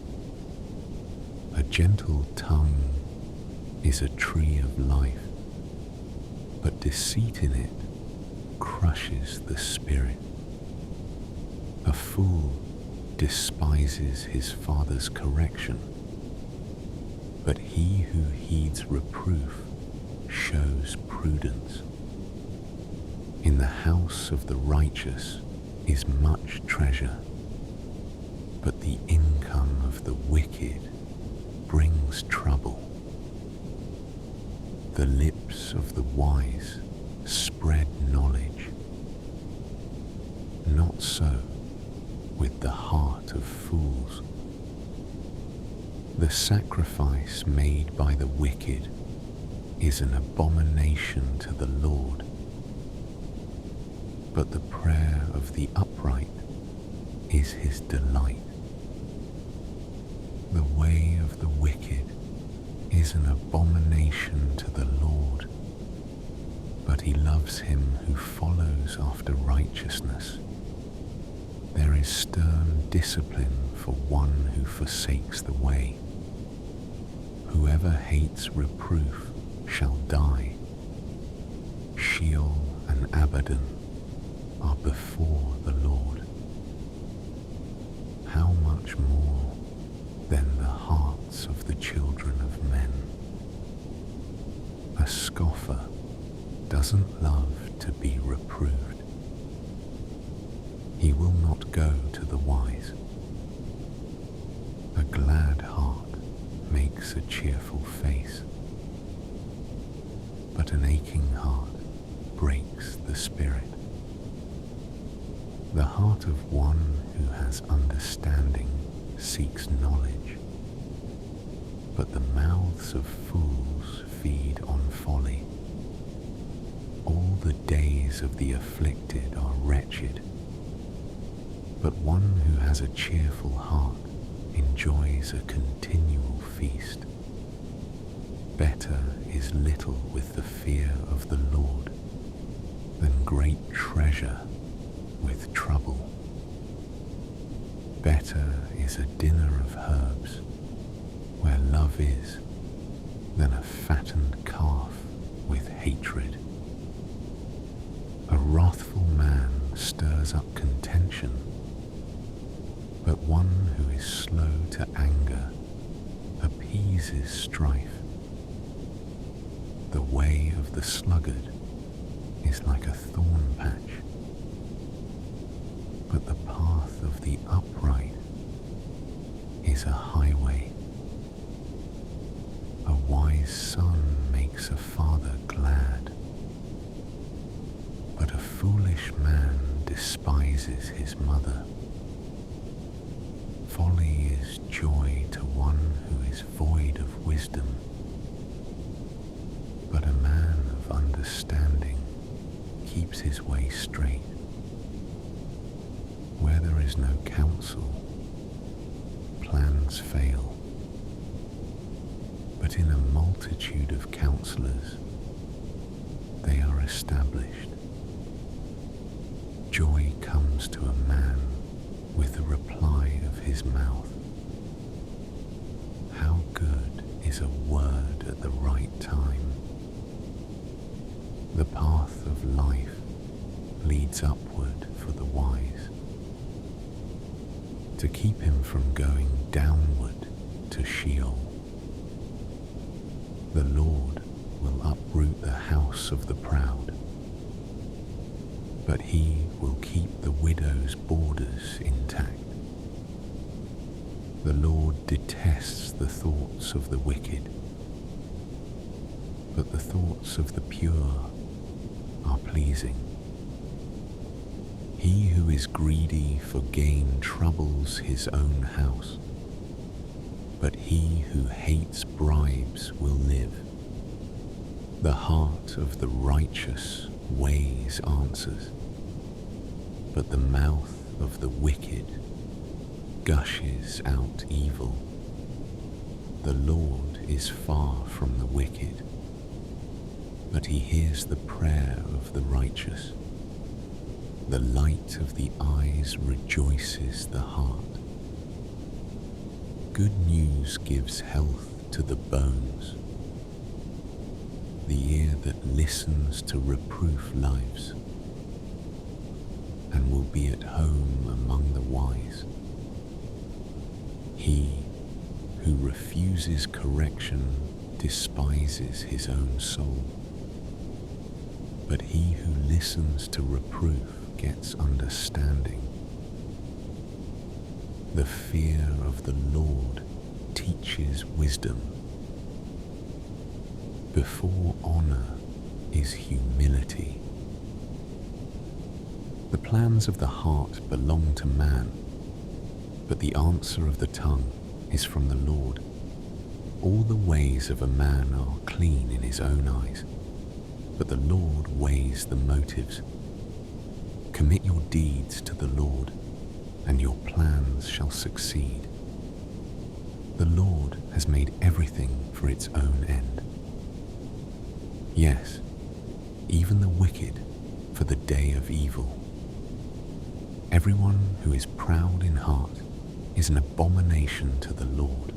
Speaker 1: A gentle tongue is a tree of life, but deceit in it crushes the spirit. A fool despises his father's correction, but he who heeds reproof shows prudence. In the house of the righteous is much treasure, but the income of the wicked brings trouble. The lips of the wise spread knowledge. Not so with the heart of fools. The sacrifice made by the wicked is an abomination to the Lord, but the prayer of the upright is his delight. The way of the wicked is an abomination to the Lord, but he loves him who follows after righteousness. There is stern discipline for one who forsakes the way. Whoever hates reproof shall die. Sheol and Abaddon are before the Lord. How much more than the hearts of the children of men. A scoffer doesn't love to be reproved. He will not go to the wise. A glad heart makes a cheerful face, but an aching heart breaks the spirit. The heart of one who has understanding seeks knowledge, but the mouths of fools feed on folly. All the days of the afflicted are wretched, but one who has a cheerful heart enjoys a continual feast. Better is little with the fear of the Lord than great treasure with trouble. Better is a dinner of herbs where love is than a fattened calf with hatred. A wrathful man stirs up contention, but one who is slow to anger appeases strife. The way of the sluggard is like a thorn patch, but the path of the upright is a highway. A wise son makes a father glad, but a foolish man despises his mother. Folly is joy to one who is void of wisdom, but a man of understanding keeps his way straight. Where there is no counsel, plans fail, but in a multitude of counselors they are established. Joy comes to a man with the reply of his mouth. How good is a word at the right time. The path of life leads upward for the wise, to keep him from going downward to Sheol. The Lord will uproot the house of the proud, but he will keep the widow's borders intact. The Lord detests the thoughts of the wicked, but the thoughts of the pure are pleasing. He who is greedy for gain troubles his own house, but he who hates bribes will live. The heart of the righteous weighs answers, but the mouth of the wicked gushes out evil. The Lord is far from the wicked, but he hears the prayer of the righteous. The light of the eyes rejoices the heart. Good news gives health to the bones. The ear that listens to reproof lives, and will be at home among the wise. He who refuses correction despises his own soul, but he who listens to reproof gets understanding. The fear of the Lord teaches wisdom. Before honor is humility. The plans of the heart belong to man, but the answer of the tongue is from the Lord. All the ways of a man are clean in his own eyes, but the Lord weighs the motives. Commit your deeds to the Lord, and your plans shall succeed. The Lord has made everything for its own end. Yes, even the wicked for the day of evil. Everyone who is proud in heart is an abomination to the Lord.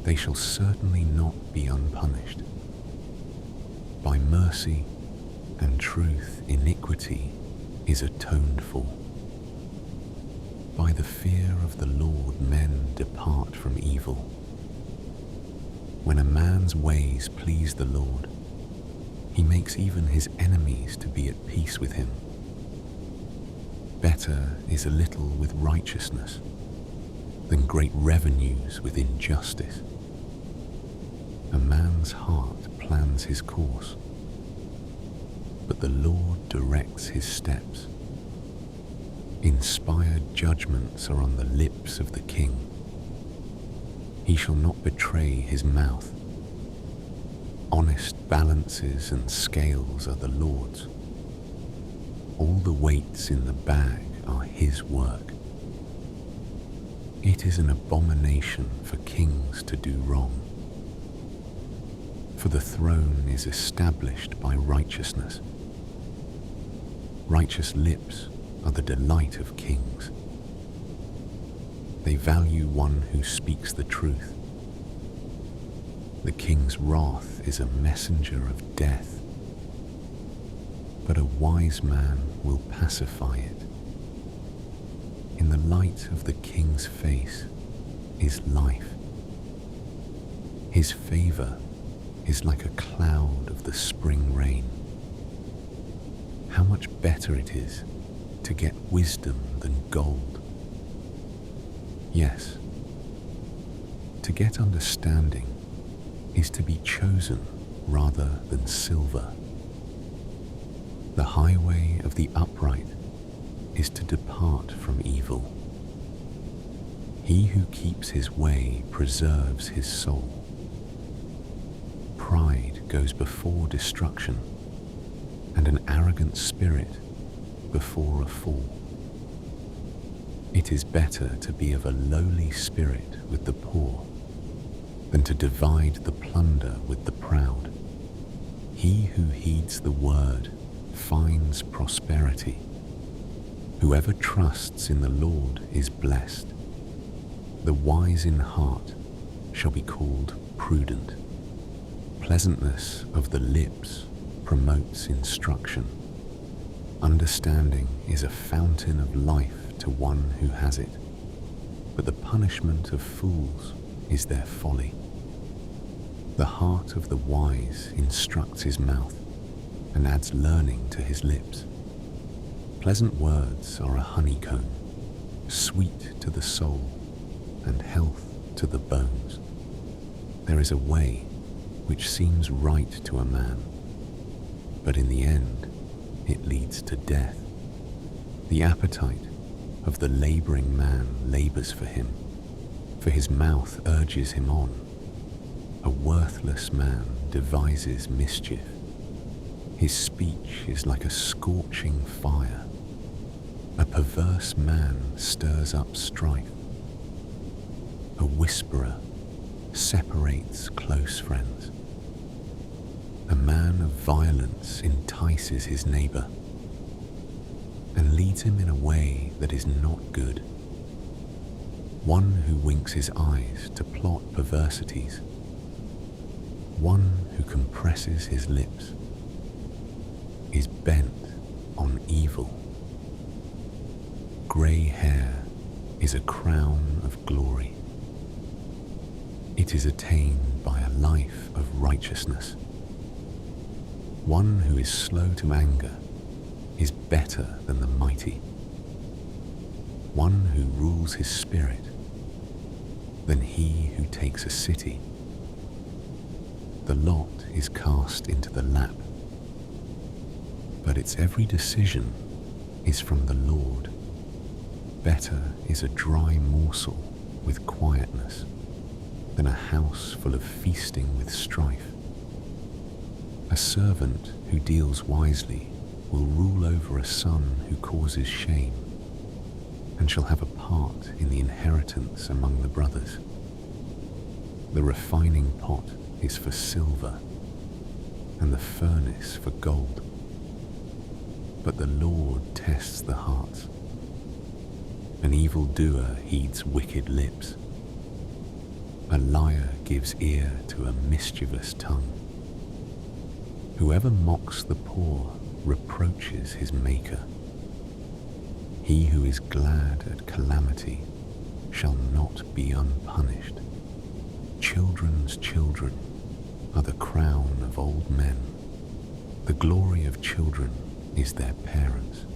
Speaker 1: They shall certainly not be unpunished. By mercy and truth iniquity is atoned for. By the fear of the Lord men depart from evil. When a man's ways please the Lord, he makes even his enemies to be at peace with him. Better is a little with righteousness than great revenues with injustice. A man's heart plans his course, but the Lord directs his steps. Inspired judgments are on the lips of the king. He shall not betray his mouth. Honest balances and scales are the Lord's. All the weights in the bag are his work. It is an abomination for kings to do wrong, for the throne is established by righteousness. Righteous lips are the delight of kings. They value one who speaks the truth. The king's wrath is a messenger of death, but a wise man will pacify it. In the light of the king's face is life. His favor is like a cloud of the spring rain. How much better it is to get wisdom than gold. Yes, to get understanding is to be chosen rather than silver. The highway of the upright is to depart from evil. He who keeps his way preserves his soul. Pride goes before destruction, and an arrogant spirit before a fall. It is better to be of a lowly spirit with the poor than to divide the plunder with the proud. He who heeds the word finds prosperity. Whoever trusts in the Lord is blessed. The wise in heart shall be called prudent. Pleasantness of the lips promotes instruction. Understanding is a fountain of life to one who has it, but the punishment of fools is their folly. The heart of the wise instructs his mouth and adds learning to his lips. Pleasant words are a honeycomb, sweet to the soul and health to the bones. There is a way which seems right to a man, but in the end it leads to death. The appetite of the laboring man labors for him, for his mouth urges him on. A worthless man devises mischief. His speech is like a scorching fire. A perverse man stirs up strife. A whisperer separates close friends. A man of violence entices his neighbor and leads him in a way that is not good. One who winks his eyes to plot perversities. One who compresses his lips is bent on evil. Grey hair is a crown of glory. It is attained by a life of righteousness. One who is slow to anger is better than the mighty. One who rules his spirit than he who takes a city. The lot is cast into the lap, but its every decision is from the Lord. Better is a dry morsel with quietness than a house full of feasting with strife. A servant who deals wisely will rule over a son who causes shame, and shall have a part in the inheritance among the brothers. The refining pot is for silver, and the furnace for gold. But the Lord tests the hearts. An evildoer heeds wicked lips. A liar gives ear to a mischievous tongue. Whoever mocks the poor reproaches his maker. He who is glad at calamity shall not be unpunished. Children's children are the crown of old men. The glory of children is their parents.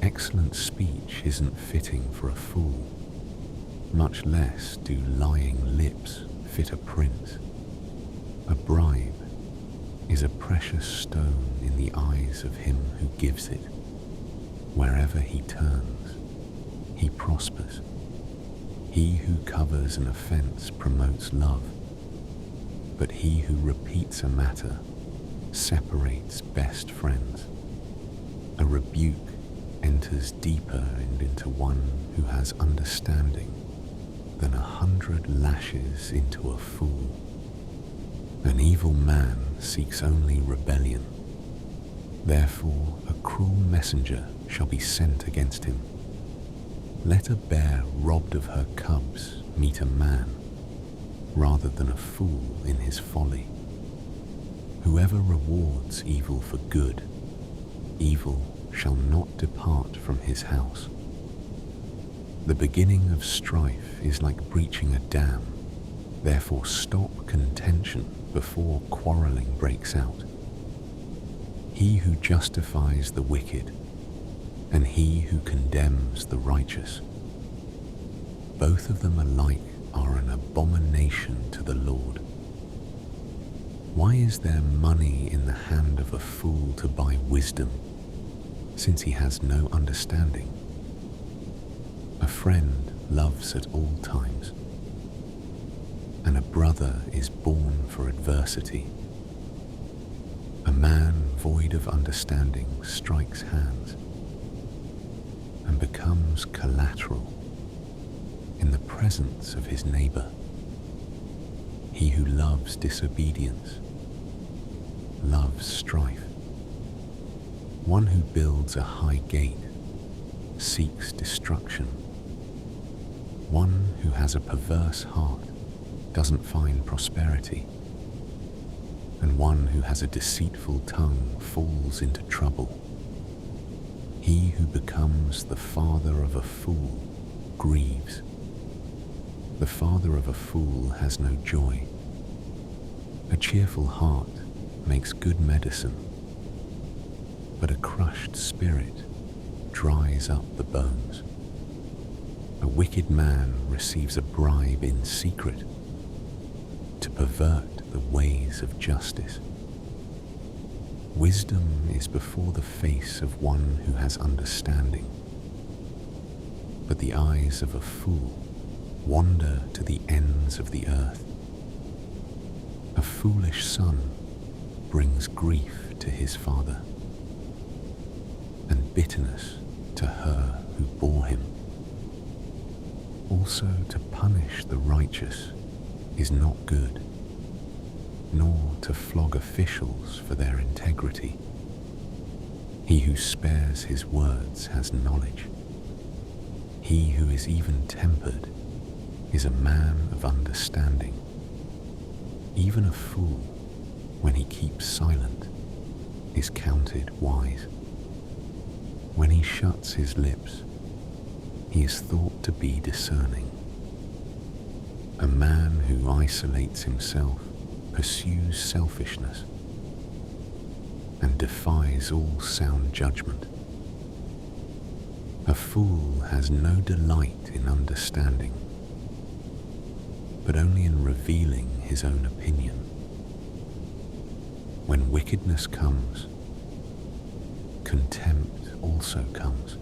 Speaker 1: Excellent speech isn't fitting for a fool, much less do lying lips fit a prince. A bribe is a precious stone in the eyes of him who gives it. Wherever he turns, he prospers. He who covers an offense promotes love, but he who repeats a matter separates best friends. A rebuke enters deeper and into one who has understanding than 100 lashes into a fool. An evil man seeks only rebellion. Therefore a cruel messenger shall be sent against him. Let a bear robbed of her cubs meet a man, rather than a fool in his folly. Whoever rewards evil for good, evil shall not depart from his house. The beginning of strife is like breaching a dam. Therefore stop contention before quarreling breaks out. He who justifies the wicked and he who condemns the righteous, both of them alike are an abomination to the Lord. Why is there money in the hand of a fool to buy wisdom, since he has no understanding? A friend loves at all times, and a brother is born for adversity. A man void of understanding strikes hands and becomes collateral in the presence of his neighbor. He who loves disobedience loves strife. One who builds a high gate seeks destruction. One who has a perverse heart doesn't find prosperity, and one who has a deceitful tongue falls into trouble. He who becomes the father of a fool grieves. The father of a fool has no joy. A cheerful heart makes good medicine, but a crushed spirit dries up the bones. A wicked man receives a bribe in secret to pervert the ways of justice. Wisdom is before the face of one who has understanding, but the eyes of a fool wander to the ends of the earth. A foolish son brings grief to his father, and bitterness to her who bore him. Also to punish the righteous is not good, nor to flog officials for their integrity. He who spares his words has knowledge. He who is even-tempered is a man of understanding. Even a fool, when he keeps silent, is counted wise. When he shuts his lips, he is thought to be discerning. A man who isolates himself pursues selfishness and defies all sound judgment. A fool has no delight in understanding, but only in revealing his own opinion. When wickedness comes, contempt also comes,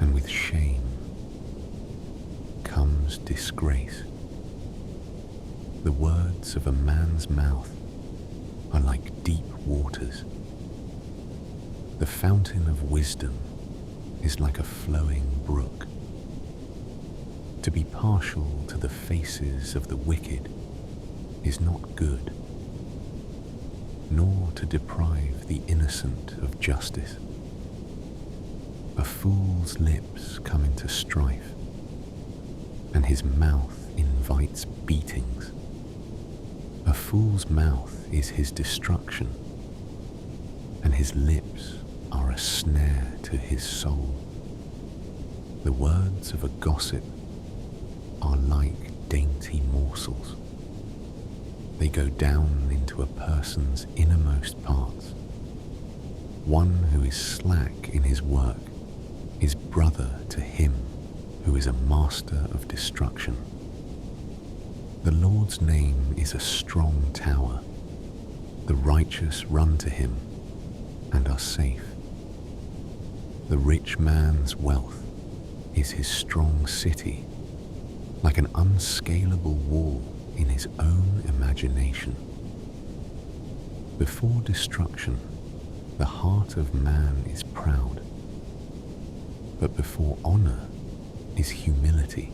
Speaker 1: and with shame comes disgrace. The words of a man's mouth are like deep waters. The fountain of wisdom is like a flowing brook. To be partial to the faces of the wicked is not good, nor to deprive the innocent of justice. A fool's lips come into strife, and his mouth invites beatings. A fool's mouth is his destruction, and his lips are a snare to his soul. The words of a gossip are like dainty morsels. They go down into a person's innermost parts. One who is slack in his work is brother to him who is a master of destruction. The Lord's name is a strong tower. The righteous run to him and are safe. The rich man's wealth is his strong city, like an unscalable wall in his own imagination. Before destruction, the heart of man is proud, but before honor is humility.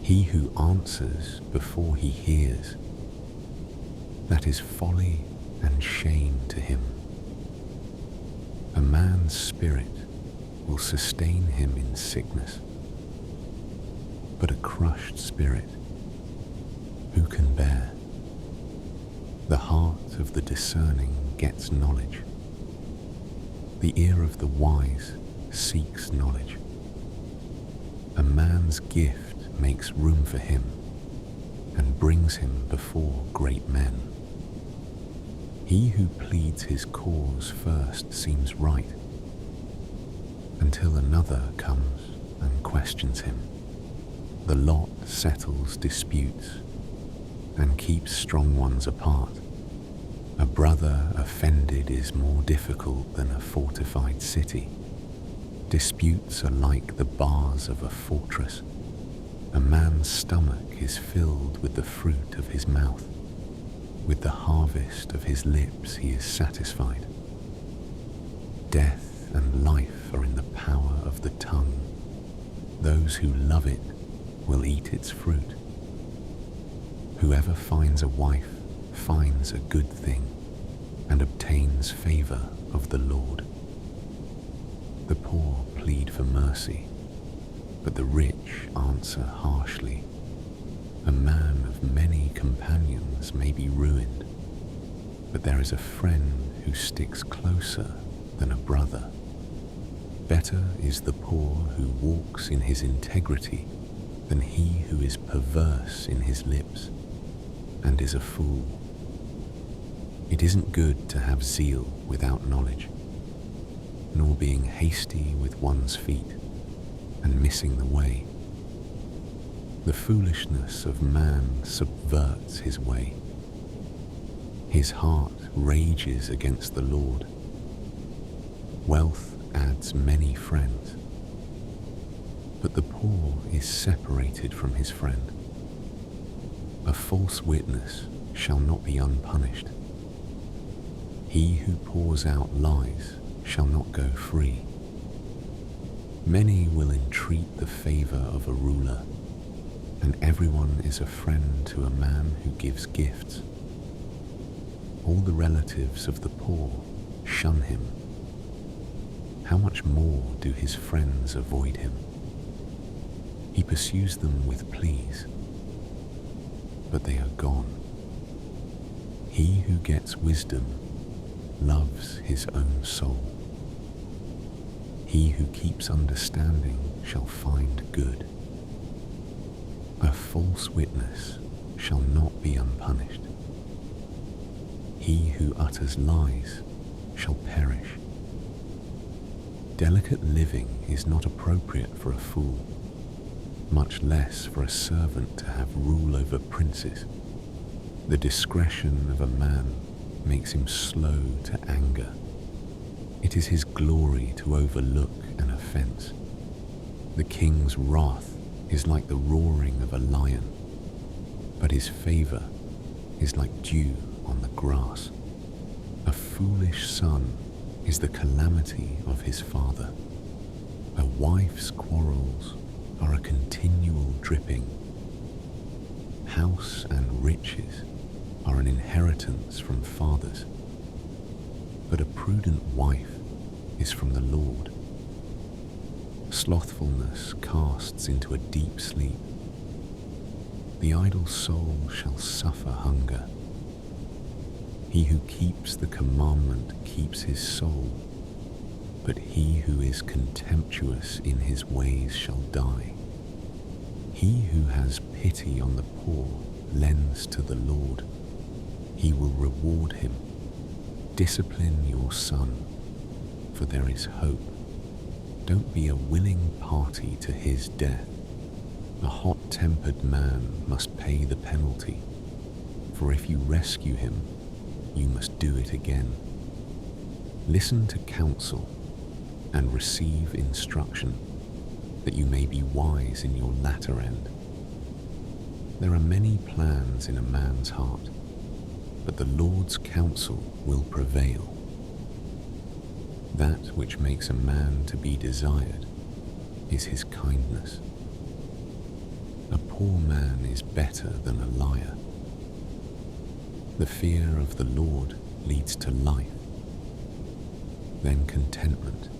Speaker 1: He who answers before he hears, that is folly and shame to him. A man's spirit will sustain him in sickness, but a crushed spirit who can bear? The heart of the discerning gets knowledge. The ear of the wise seeks knowledge. A man's gift makes room for him and brings him before great men. He who pleads his cause first seems right, until another comes and questions him. The lot settles disputes and keeps strong ones apart. A brother offended is more difficult than a fortified city. Disputes are like the bars of a fortress. A man's stomach is filled with the fruit of his mouth. With the harvest of his lips he is satisfied. Death and life are in the power of the tongue. Those who love it will eat its fruit. Whoever finds a wife finds a good thing and obtains favor of the Lord. The poor plead for mercy, but the rich answer harshly. A man of many companions may be ruined, but there is a friend who sticks closer than a brother. Better is the poor who walks in his integrity than he who is perverse in his lips and is a fool. It isn't good to have zeal without knowledge, nor being hasty with one's feet and missing the way. The foolishness of man subverts his way. His heart rages against the Lord. Wealth adds many friends, but the poor is separated from his friend. A false witness shall not be unpunished. He who pours out lies shall not go free. Many will entreat the favor of a ruler, and everyone is a friend to a man who gives gifts. All the relatives of the poor shun him. How much more do his friends avoid him? He pursues them with pleas, but they are gone. He who gets wisdom loves his own soul. He who keeps understanding shall find good. A false witness shall not be unpunished. He who utters lies shall perish. Delicate living is not appropriate for a fool, much less for a servant to have rule over princes. The discretion of a man makes him slow to anger. It is his glory to overlook an offense. The king's wrath is like the roaring of a lion, but his favor is like dew on the grass. A foolish son is the calamity of his father. A wife's quarrels are a continual dripping. House and riches are an inheritance from fathers, but a prudent wife is from the Lord. Slothfulness casts into a deep sleep. The idle soul shall suffer hunger. He who keeps the commandment keeps his soul, but he who is contemptuous in his ways shall die. He who has pity on the poor lends to the Lord. He will reward him. Discipline your son, for there is hope. Don't be a willing party to his death. A hot-tempered man must pay the penalty, for if you rescue him, you must do it again. Listen to counsel and receive instruction, that you may be wise in your latter end. There are many plans in a man's heart, but the Lord's counsel will prevail. That which makes a man to be desired is his kindness. A poor man is better than a liar. The fear of the Lord leads to life, then contentment.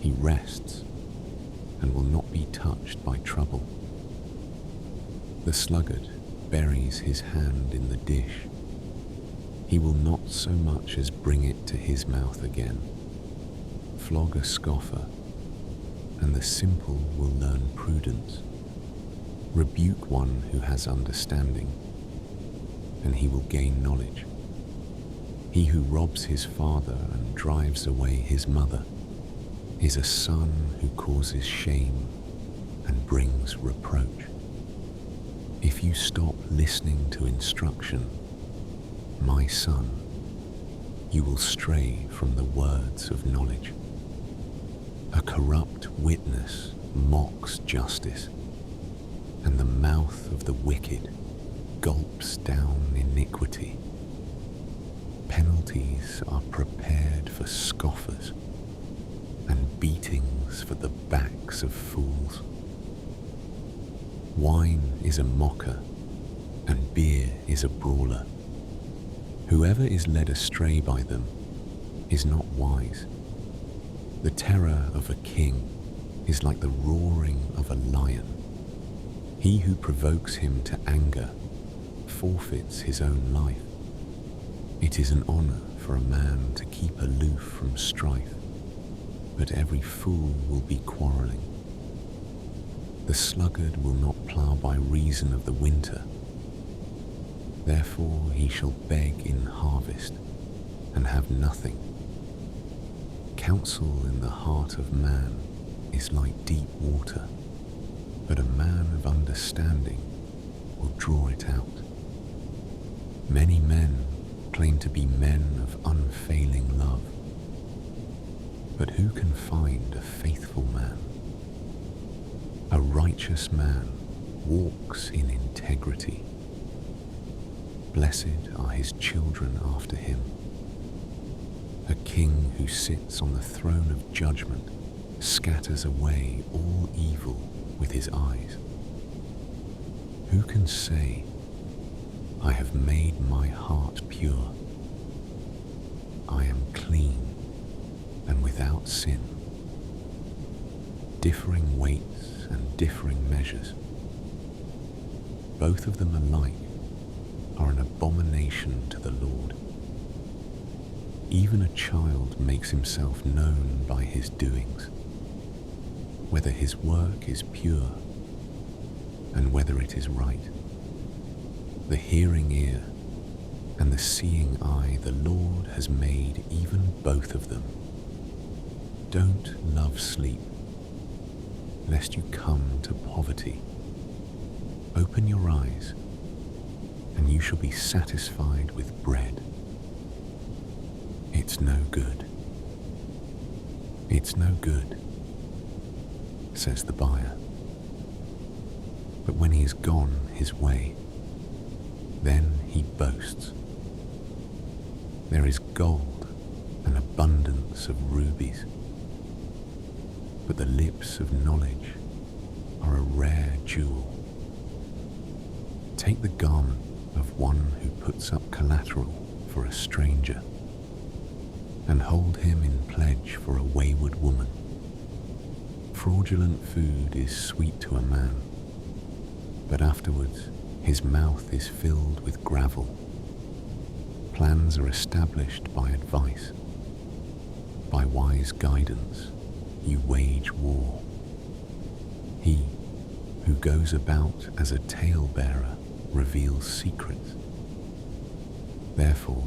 Speaker 1: He rests and will not be touched by trouble. The sluggard buries his hand in the dish. He will not so much as bring it to his mouth again. Flog a scoffer, and the simple will learn prudence. Rebuke one who has understanding, and he will gain knowledge. He who robs his father and drives away his mother is a son who causes shame and brings reproach. If you stop listening to instruction, my son, you will stray from the words of knowledge. A corrupt witness mocks justice, and the mouth of the wicked gulps down iniquity. Penalties are prepared for scoffers, and beatings for the backs of fools. Wine is a mocker, and beer is a brawler. Whoever is led astray by them is not wise. The terror of a king is like the roaring of a lion. He who provokes him to anger forfeits his own life. It is an honor for a man to keep aloof from strife, but every fool will be quarreling. The sluggard will not plough by reason of the winter. Therefore he shall beg in harvest and have nothing. Counsel in the heart of man is like deep water, but a man of understanding will draw it out. Many men claim to be men of unfailing love, but who can find a faithful man? A righteous man walks in integrity. Blessed are his children after him. A king who sits on the throne of judgment scatters away all evil with his eyes. Who can say, I have made my heart pure? I am clean and without sin. Differing weights and differing measures, both of them alike are an abomination to the Lord. Even a child makes himself known by his doings, whether his work is pure and whether it is right. The hearing ear and the seeing eye the Lord has made, even both of them. Don't love sleep, lest you come to poverty. Open your eyes, and you shall be satisfied with bread. It's no good. It's no good, says the buyer. But when he has gone his way, then he boasts. There is gold and abundance of rubies, but the lips of knowledge are a rare jewel. Take the garment of one who puts up collateral for a stranger, and hold him in pledge for a wayward woman. Fraudulent food is sweet to a man, but afterwards his mouth is filled with gravel. plans are established by advice. By wise guidance, you wage war. He who goes about as a talebearer reveals secrets. Therefore,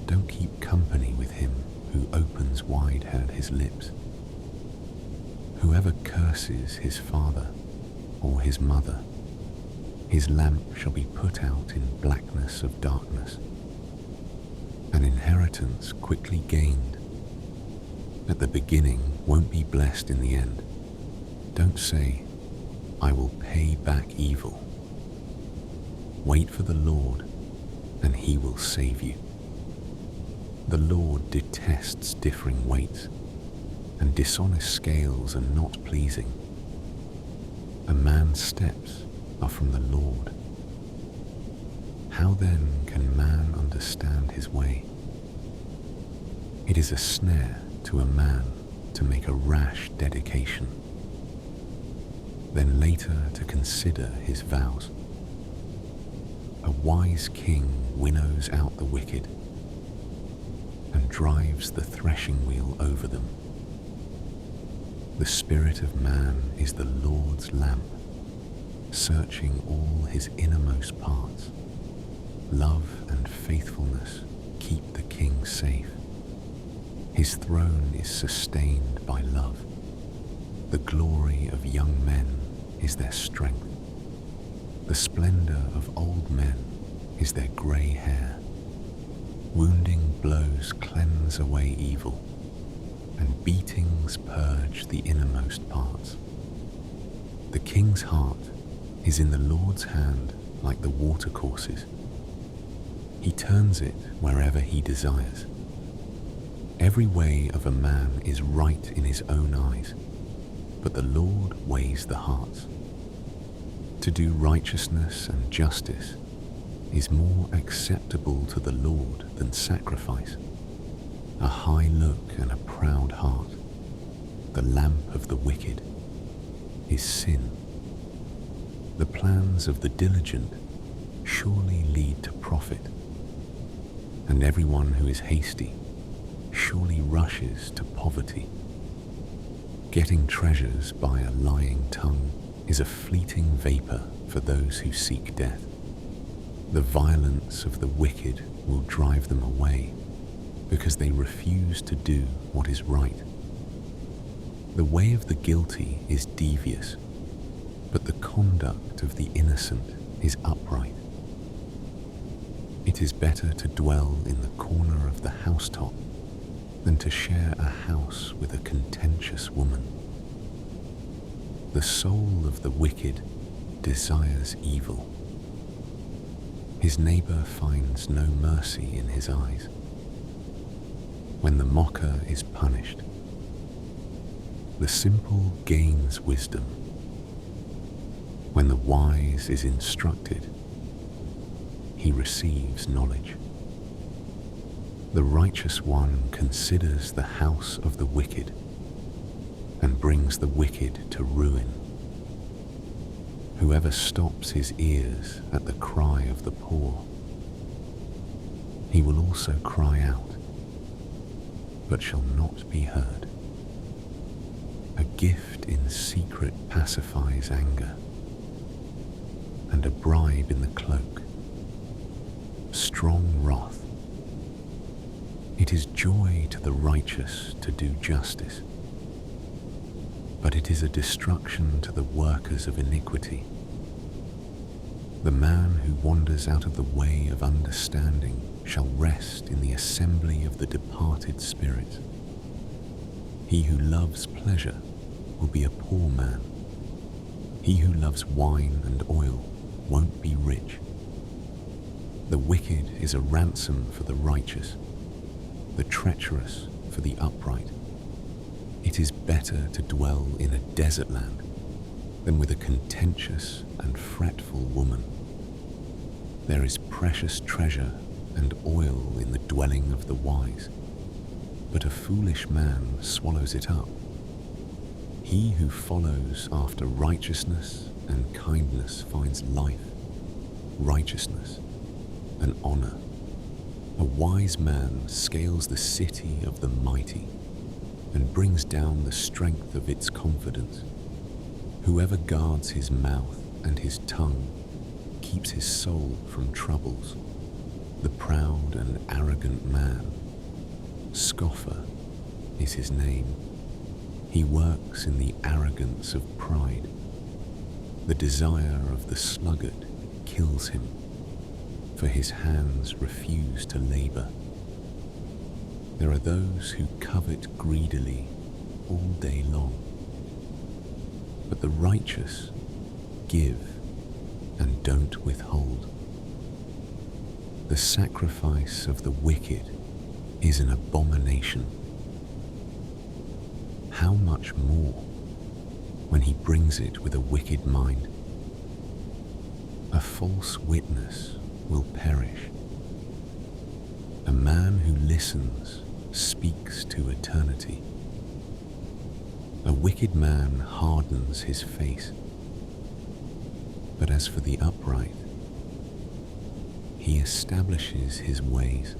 Speaker 1: don't keep company with him who opens wide his lips. Whoever curses his father or his mother, his lamp shall be put out in blackness of darkness. An inheritance quickly gained at the beginning won't be blessed in the end. Don't say, I will pay back evil. Wait for the Lord, and he will save you. The Lord detests differing weights, and dishonest scales are not pleasing. A man's steps are from the Lord. How then can man understand his way? It is a snare to a man to make a rash dedication, then later to consider his vows. A wise king winnows out the wicked and drives the threshing wheel over them. The spirit of man is the Lord's lamp, searching all his innermost parts. Love and faithfulness keep the king safe. His throne is sustained by love. The glory of young men is their strength. The splendor of old men is their gray hair. Wounding blows cleanse away evil, and beatings purge the innermost parts. The king's heart is in the Lord's hand like the watercourses. He turns it wherever he desires. Every way of a man is right in his own eyes, but the Lord weighs the hearts. To do righteousness and justice is more acceptable to the Lord than sacrifice. A high look and a proud heart, the lamp of the wicked, is sin. The plans of the diligent surely lead to profit, and everyone who is hasty surely rushes to poverty. Getting treasures by a lying tongue is a fleeting vapor for those who seek death. The violence of the wicked will drive them away, because they refuse to do what is right. The way of the guilty is devious, but the conduct of the innocent is upright. It is better to dwell in the corner of the housetop than to share a house with a contentious woman. The soul of the wicked desires evil. His neighbor finds no mercy in his eyes. When the mocker is punished, the simple gains wisdom. When the wise is instructed, he receives knowledge. The righteous one considers the house of the wicked and brings the wicked to ruin. Whoever stops his ears at the cry of the poor, he will also cry out, but shall not be heard. A gift in secret pacifies anger, and a bribe in the cloak, strong wrath. It is joy to the righteous to do justice, but it is a destruction to the workers of iniquity. The man who wanders out of the way of understanding shall rest in the assembly of the departed spirits. He who loves pleasure will be a poor man. He who loves wine and oil won't be rich. The wicked is a ransom for the righteous, the treacherous for the upright. It is better to dwell in a desert land than with a contentious and fretful woman. There is precious treasure and oil in the dwelling of the wise, but a foolish man swallows it up. He who follows after righteousness and kindness finds life, righteousness, and honor. A wise man scales the city of the mighty and brings down the strength of its confidence. Whoever guards his mouth and his tongue keeps his soul from troubles. The proud and arrogant man, scoffer is his name. He works in the arrogance of pride. The desire of the sluggard kills him, for his hands refuse to labor. There are those who covet greedily all day long, but the righteous give and don't withhold. The sacrifice of the wicked is an abomination. How much more when he brings it with a wicked mind? A false witness will perish. A man who listens speaks to eternity. A wicked man hardens his face, but as for the upright, he establishes his ways.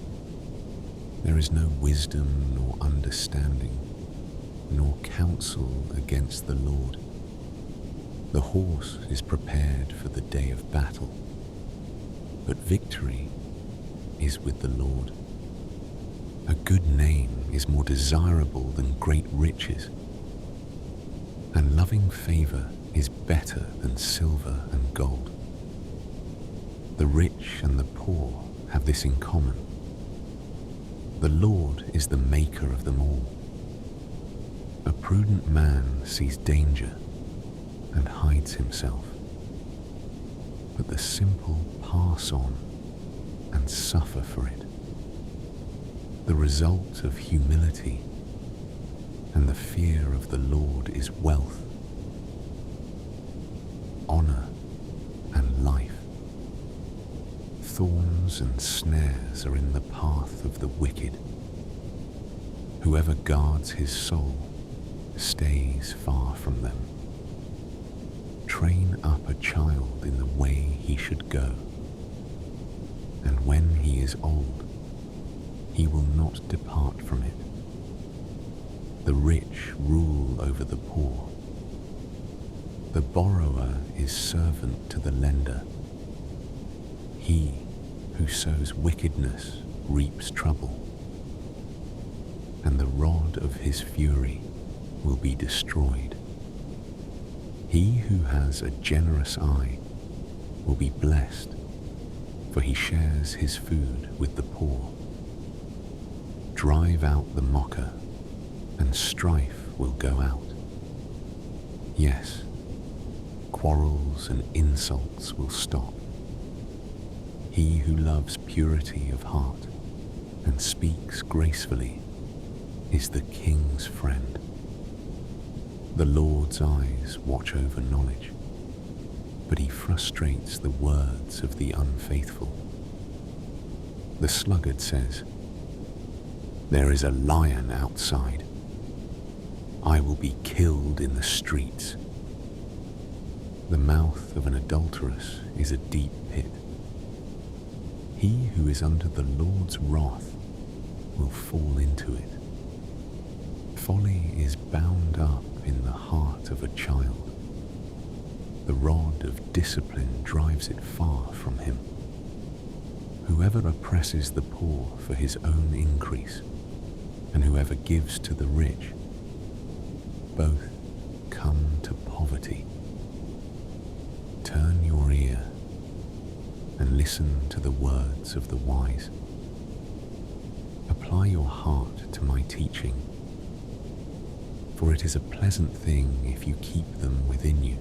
Speaker 1: There is no wisdom nor understanding, nor counsel against the Lord. The horse is prepared for the day of battle, but victory is with the Lord. A good name is more desirable than great riches, and loving favor is better than silver and gold. The rich and the poor have this in common. The Lord is the maker of them all. A prudent man sees danger and hides himself, but the simple pass on and suffer for it. The result of humility and the fear of the Lord is wealth, honor, and life. Thorns and snares are in the path of the wicked. Whoever guards his soul stays far from them. Train up a child in the way he should go, and when he is old, he will not depart from it. The rich rule over the poor. The borrower is servant to the lender. He who sows wickedness reaps trouble, and the rod of his fury will be destroyed. He who has a generous eye will be blessed, for he shares his food with the poor. Drive out the mocker, and strife will go out. Yes, quarrels and insults will stop. He who loves purity of heart and speaks gracefully is the king's friend. The Lord's eyes watch over knowledge, but he frustrates the words of the unfaithful. The sluggard says, "There is a lion outside. I will be killed in the streets." The mouth of an adulteress is a deep pit. He who is under the Lord's wrath will fall into it. Folly is bound up in the heart of a child. The rod of discipline drives it far from him. Whoever oppresses the poor for his own increase, and whoever gives to the rich, both come to poverty. Turn your ear and listen to the words of the wise. Apply your heart to my teaching, for it is a pleasant thing if you keep them within you,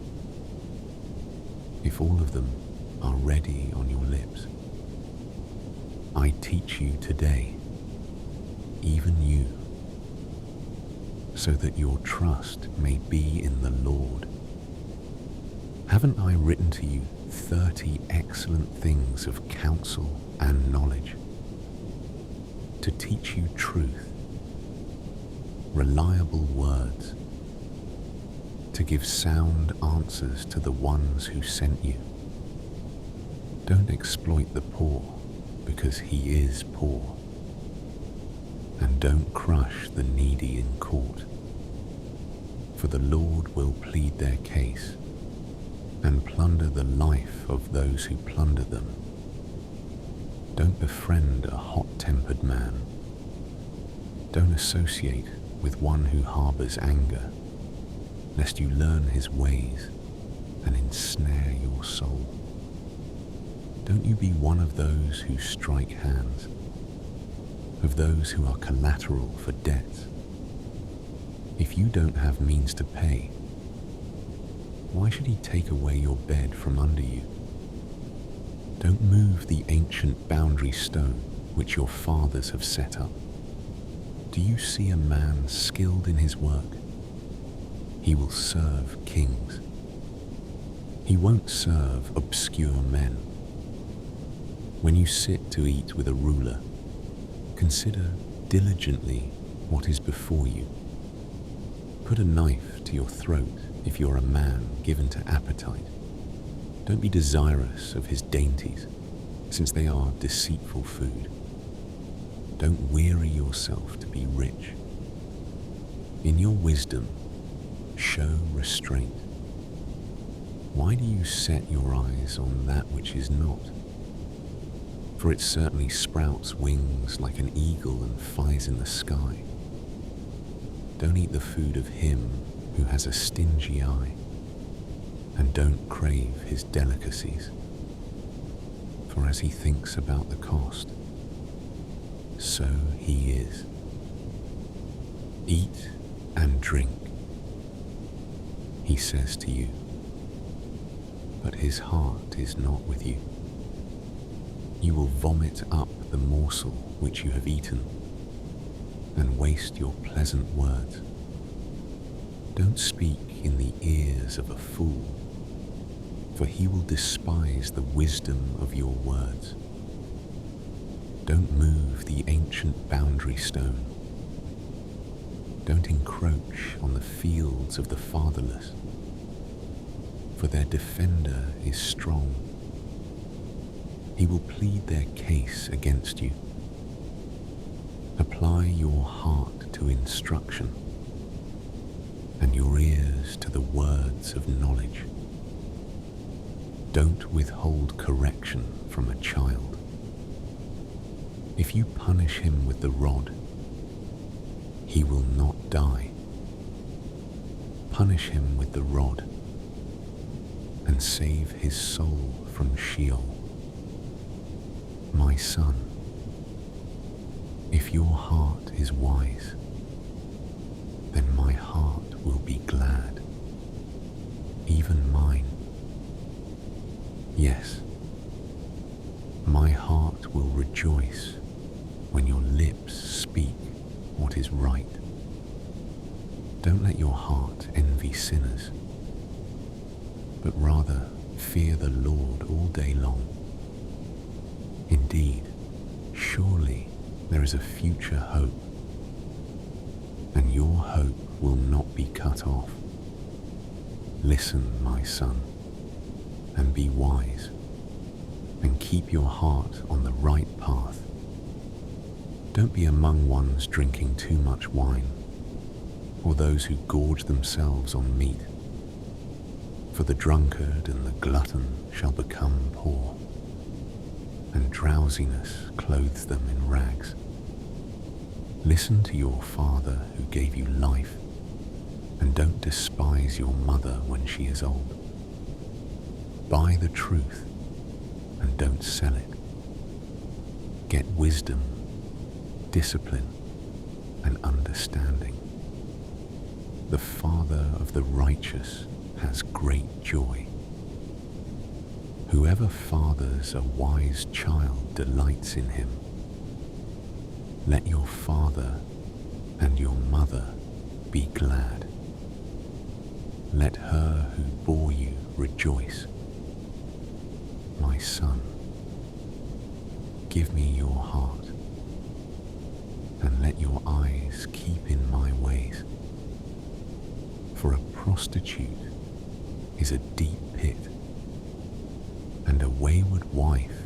Speaker 1: if all of them are ready on your lips. I teach you today, even you, so that your trust may be in the Lord. Haven't I written to you 30 excellent things of counsel and knowledge, to teach you truth, reliable words, to give sound answers to the ones who sent you? Don't exploit the poor because he is poor, and don't crush the needy in court, for the Lord will plead their case and plunder the life of those who plunder them. Don't befriend a hot-tempered man. Don't associate with one who harbors anger, lest you learn his ways and ensnare your soul. Don't you be one of those who strike hands, of those who are collateral for debts. If you don't have means to pay, why should he take away your bed from under you? Don't move the ancient boundary stone which your fathers have set up. Do you see a man skilled in his work? He will serve kings. He won't serve obscure men. When you sit to eat with a ruler, consider diligently what is before you. Put a knife to your throat if you're a man given to appetite. Don't be desirous of his dainties, since they are deceitful food. Don't weary yourself to be rich. In your wisdom, show restraint. Why do you set your eyes on that which is not? For it certainly sprouts wings like an eagle and flies in the sky. Don't eat the food of him who has a stingy eye, and don't crave his delicacies. For as he thinks about the cost, so he is. Eat and drink, he says to you, but his heart is not with you. You will vomit up the morsel which you have eaten, and waste your pleasant words. Don't speak in the ears of a fool, for he will despise the wisdom of your words. Don't move the ancient boundary stone. Don't encroach on the fields of the fatherless, for their defender is strong. He will plead their case against you. Apply your heart to instruction, and your ears to the words of knowledge. Don't withhold correction from a child. If you punish him with the rod, he will not die. Punish him with the rod, and save his soul from Sheol. My son, if your heart is wise, then my heart will be glad, even mine. Yes, my heart will rejoice when your lips speak what is right. Don't let your heart envy sinners, but rather fear the Lord all day long. Indeed, surely there is a future hope, and your hope will not be cut off. Listen, my son, and be wise, and keep your heart on the right path. Don't be among ones drinking too much wine, or those who gorge themselves on meat, for the drunkard and the glutton shall become poor, and drowsiness clothes them in rags. Listen to your father who gave you life, and don't despise your mother when she is old. Buy the truth and don't sell it. Get wisdom, discipline, and understanding. The father of the righteous has great joy. Whoever fathers a wise child delights in him. Let your father and your mother be glad. Let her who bore you rejoice. My son, give me your heart, and let your eyes keep in my ways. For a prostitute is a deep pit, and a wayward wife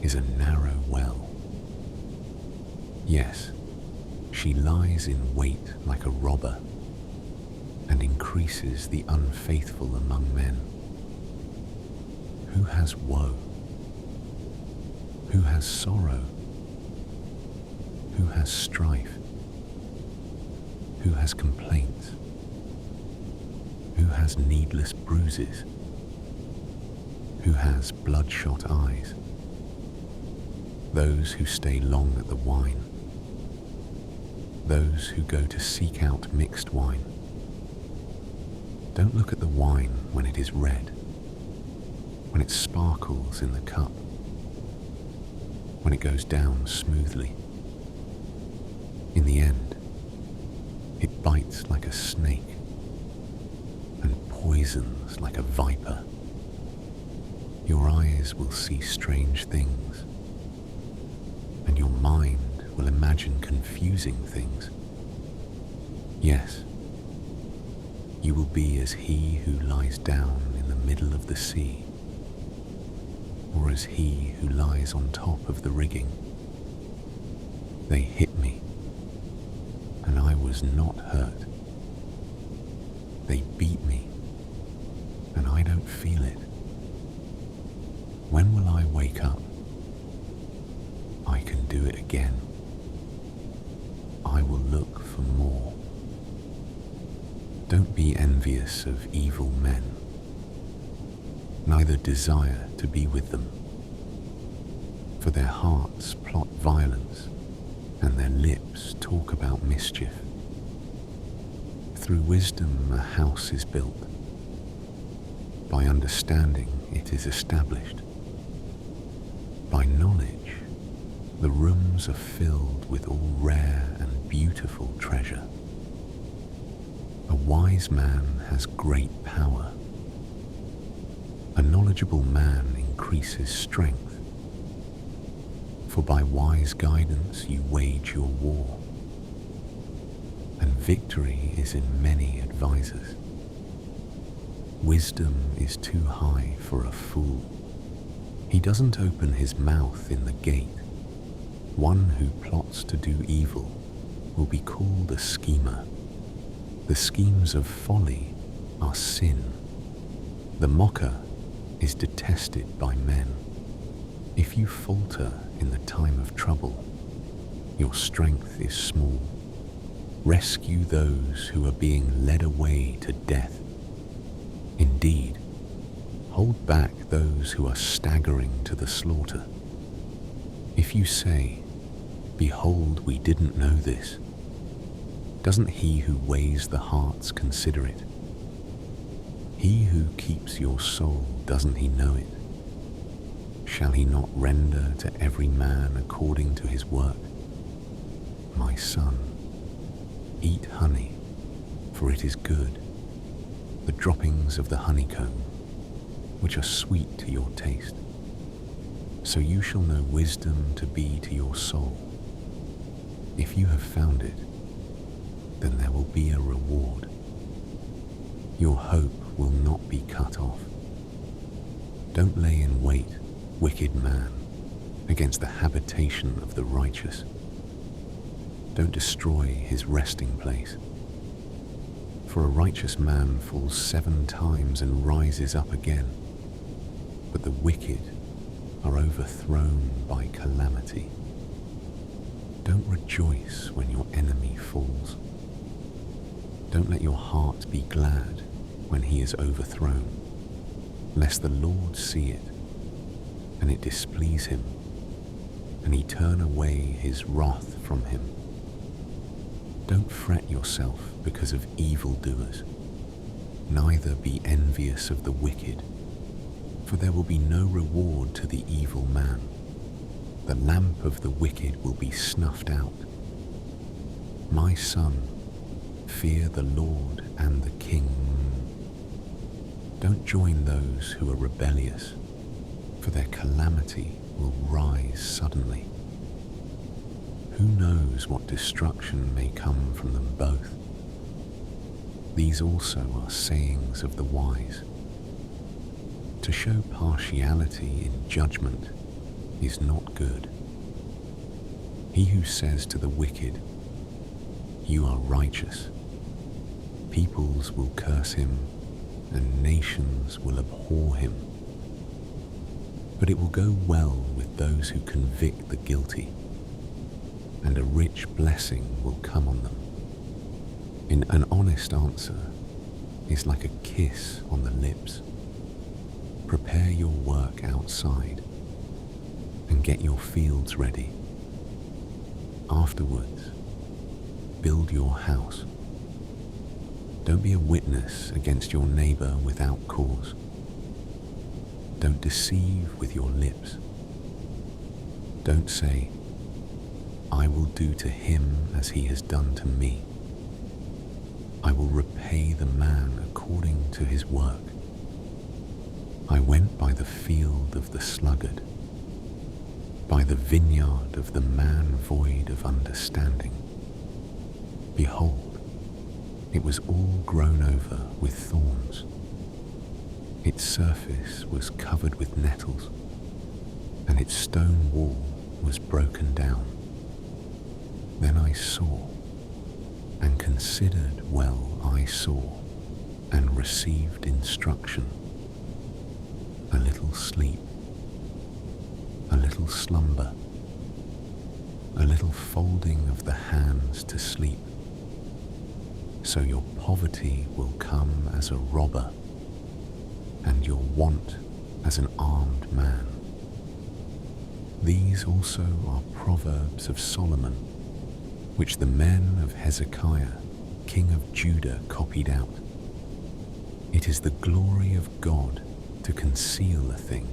Speaker 1: is a narrow well. Yes, she lies in wait like a robber and increases the unfaithful among men. Who has woe? Who has sorrow? Who has strife? Who has complaints? Who has needless bruises? Who has bloodshot eyes? Those who stay long at the wine. Those who go to seek out mixed wine. Don't look at the wine when it is red, when it sparkles in the cup, when it goes down smoothly. In the end, it bites like a snake and poisons like a viper. Your eyes will see strange things, and your mind will imagine confusing things. Yes, you will be as he who lies down in the middle of the sea, or as he who lies on top of the rigging. They hit me, and I was not hurt. They beat me, and I don't feel it. When will I wake up? I can do it again. I will look for more. Don't be envious of evil men, neither desire to be with them. For their hearts plot violence, and their lips talk about mischief. Through wisdom a house is built. By understanding it is established. By knowledge, the rooms are filled with all rare and beautiful treasure. A wise man has great power. A knowledgeable man increases strength. For by wise guidance you wage your war, and victory is in many advisers. Wisdom is too high for a fool. He doesn't open his mouth in the gate. One who plots to do evil will be called a schemer. The schemes of folly are sin. The mocker is detested by men. If you falter in the time of trouble, your strength is small. Rescue those who are being led away to death. Indeed, hold back those who are staggering to the slaughter. If you say, "Behold, we didn't know this," doesn't he who weighs the hearts consider it? He who keeps your soul, doesn't he know it? Shall he not render to every man according to his work? My son, eat honey, for it is good, the droppings of the honeycomb, which are sweet to your taste. So you shall know wisdom to be to your soul. If you have found it, then there will be a reward. Your hope will not be cut off. Don't lay in wait, wicked man, against the habitation of the righteous. Don't destroy his resting place. For a righteous man falls 7 times and rises up again, but the wicked are overthrown by calamity. Don't rejoice when your enemy falls. Don't let your heart be glad when he is overthrown, lest the Lord see it, and it displease him, and he turn away his wrath from him. Don't fret yourself because of evildoers, neither be envious of the wicked, for there will be no reward to the evil man. The lamp of the wicked will be snuffed out. My son, fear the Lord and the King. Don't join those who are rebellious, for their calamity will rise suddenly. Who knows what destruction may come from them both? These also are sayings of the wise. To show partiality in judgment is not good. He who says to the wicked, "You are righteous," peoples will curse him and nations will abhor him. But it will go well with those who convict the guilty, and a rich blessing will come on them. In an honest answer is like a kiss on the lips. Prepare your work outside and get your fields ready. Afterwards, build your house. Don't be a witness against your neighbor without cause. Don't deceive with your lips. Don't say, "I will do to him as he has done to me. I will repay the man according to his work." I went by the field of the sluggard, by the vineyard of the man void of understanding. Behold, it was all grown over with thorns. Its surface was covered with nettles, and its stone wall was broken down. Then I saw, and considered well I saw, and received instruction. A little sleep, a little slumber, a little folding of the hands to sleep. So your poverty will come as a robber, and your want as an armed man. These also are proverbs of Solomon, which the men of Hezekiah, king of Judah, copied out. It is the glory of God to conceal a thing,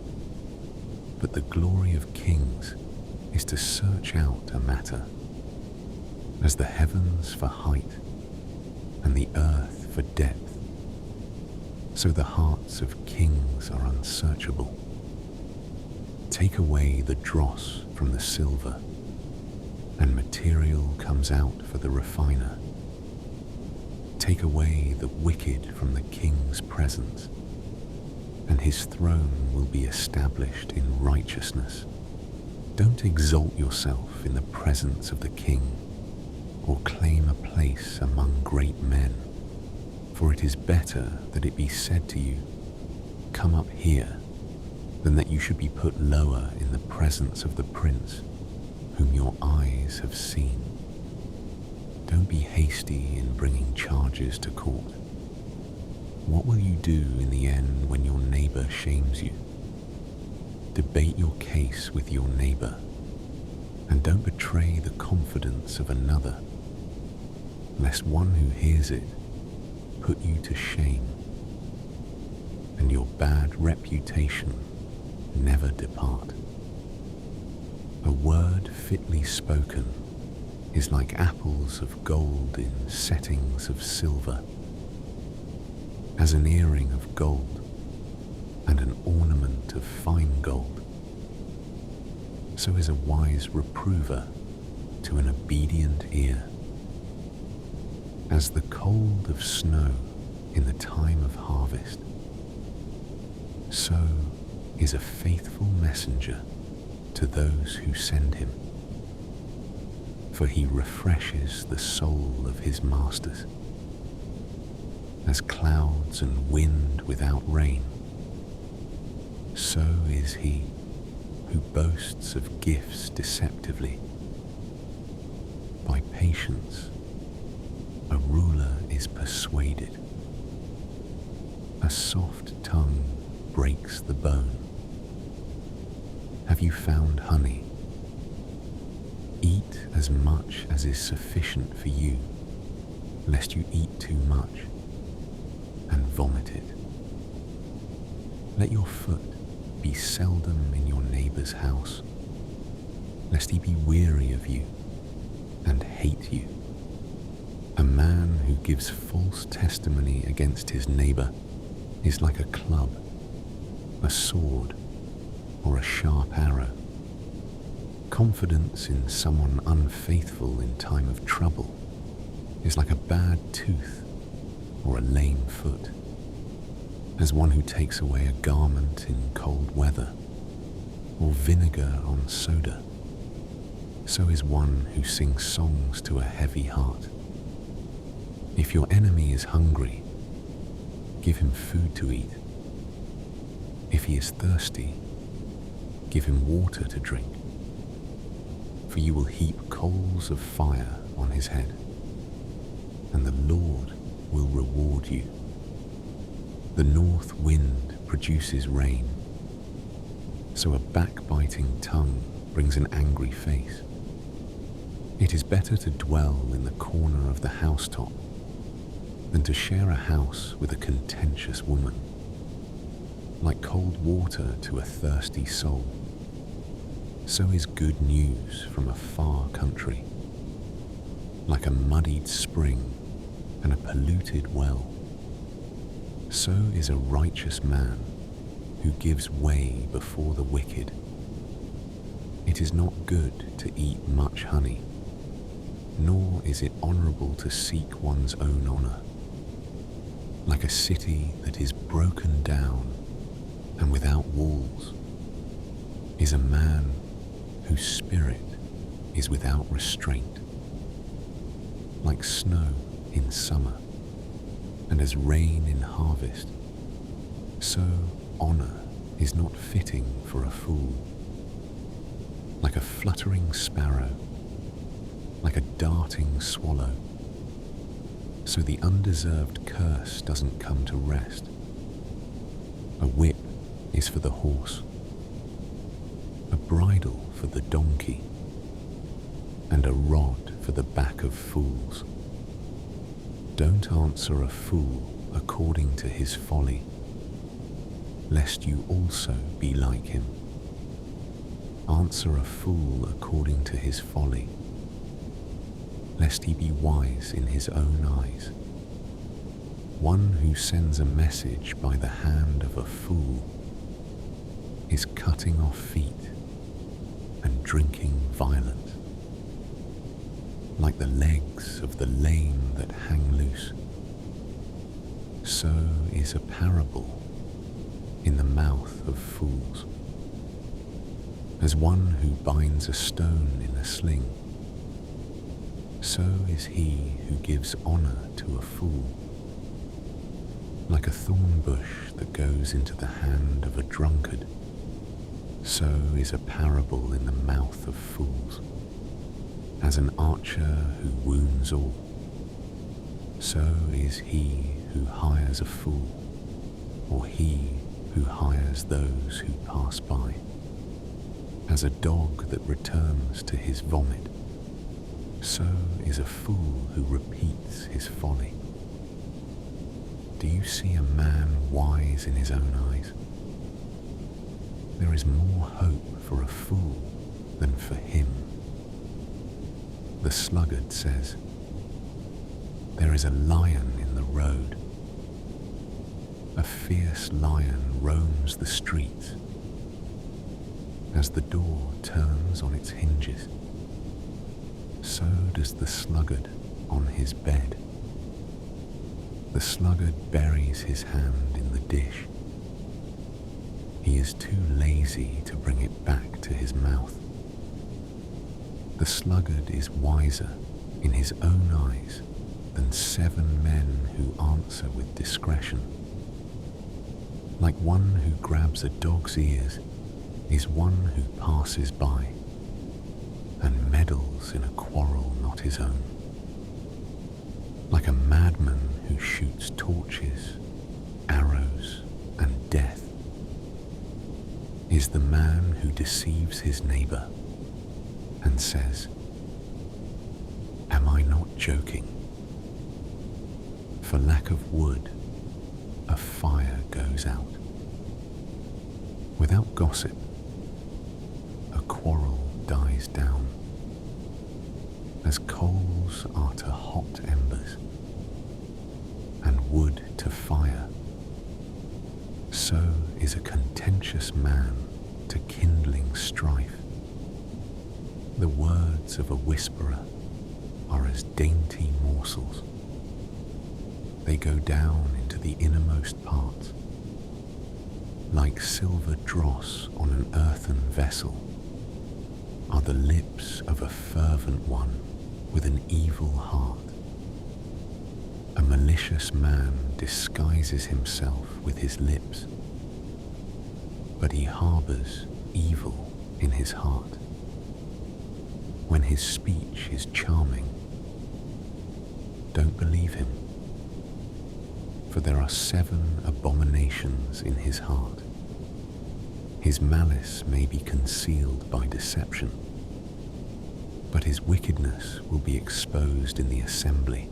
Speaker 1: but the glory of kings is to search out a matter. As the heavens for height, and the earth for depth, so the hearts of kings are unsearchable. Take away the dross from the silver, and material comes out for the refiner. Take away the wicked from the king's presence, and his throne will be established in righteousness. Don't exalt yourself in the presence of the king, or claim a place among great men, for it is better that it be said to you, "Come up here," than that you should be put lower in the presence of the prince, whom your eyes have seen. Don't be hasty in bringing charges to court. What will you do in the end when your neighbor shames you? Debate your case with your neighbor, and don't betray the confidence of another, lest one who hears it put you to shame, and your bad reputation never depart. A word fitly spoken is like apples of gold in settings of silver. As an earring of gold and an ornament of fine gold, so is a wise reprover to an obedient ear. As the cold of snow in the time of harvest, so is a faithful messenger to those who send him. For he refreshes the soul of his masters. As clouds and wind without rain, so is he who boasts of gifts deceptively. By patience, a ruler is persuaded. A soft tongue breaks the bone. Have you found honey? Eat as much as is sufficient for you, lest you eat too much and vomit it. Let your foot be seldom in your neighbor's house, lest he be weary of you and hate you. A man who gives false testimony against his neighbor is like a club, a sword, or a sharp arrow. Confidence in someone unfaithful in time of trouble is like a bad tooth or a lame foot. As one who takes away a garment in cold weather, or vinegar on soda, so is one who sings songs to a heavy heart. If your enemy is hungry, give him food to eat. If he is thirsty, give him water to drink. For you will heap coals of fire on his head, and the Lord will reward you. The north wind produces rain, so a backbiting tongue brings an angry face. It is better to dwell in the corner of the housetop than to share a house with a contentious woman. Like cold water to a thirsty soul, so is good news from a far country. Like a muddied spring and a polluted well, so is a righteous man who gives way before the wicked. It is not good to eat much honey, nor is it honorable to seek one's own honor. Like a city that is broken down and without walls is a man whose spirit is without restraint. Like snow in summer and as rain in harvest, so honor is not fitting for a fool. Like a fluttering sparrow, like a darting swallow, so the undeserved curse doesn't come to rest. A whip is for the horse, a bridle for the donkey, and a rod for the back of fools. Don't answer a fool according to his folly, lest you also be like him. Answer a fool according to his folly, lest he be wise in his own eyes. One who sends a message by the hand of a fool is cutting off feet and drinking violence. Like the legs of the lame that hang loose, so is a parable in the mouth of fools. As one who binds a stone in a sling, so is he who gives honor to a fool. Like a thorn bush that goes into the hand of a drunkard, so is a parable in the mouth of fools. As an archer who wounds all, so is he who hires a fool, or he who hires those who pass by. As a dog that returns to his vomit, so is a fool who repeats his folly. Do you see a man wise in his own eyes? There is more hope for a fool than for him. The sluggard says, "There is a lion in the road." A fierce lion roams the streets. As the door turns on its hinges, so does the sluggard on his bed. The sluggard buries his hand in the dish. He is too lazy to bring it back to his mouth. The sluggard is wiser in his own eyes than 7 men who answer with discretion. Like one who grabs a dog's ears is one who passes by and meddles in a quarrel not his own. Like a madman who shoots torches, arrows, and death is the man who deceives his neighbor and says, "Am I not joking?" For lack of wood, a fire goes out. Without gossip, a quarrel dies down. As coals are to hot embers, and wood to fire, so is a contentious man to kindling strife. The words of a whisperer are as dainty morsels. They go down into the innermost parts. Like silver dross on an earthen vessel are the lips of a fervent one with an evil heart. A malicious man disguises himself with his lips, but he harbors evil in his heart. When his speech is charming, don't believe him, for there are 7 abominations in his heart. His malice may be concealed by deception, but his wickedness will be exposed in the assembly.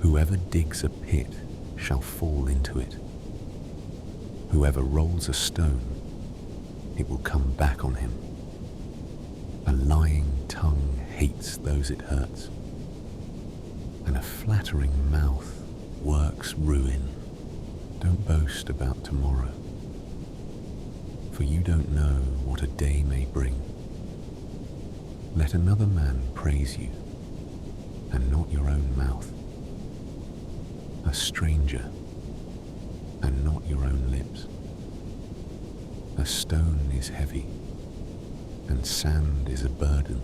Speaker 1: Whoever digs a pit shall fall into it. Whoever rolls a stone, it will come back on him. A lying tongue hates those it hurts, and a flattering mouth works ruin. Don't boast about tomorrow, for you don't know what a day may bring. Let another man praise you, and not your own mouth. A stranger, and not your own lips. A stone is heavy, and sand is a burden,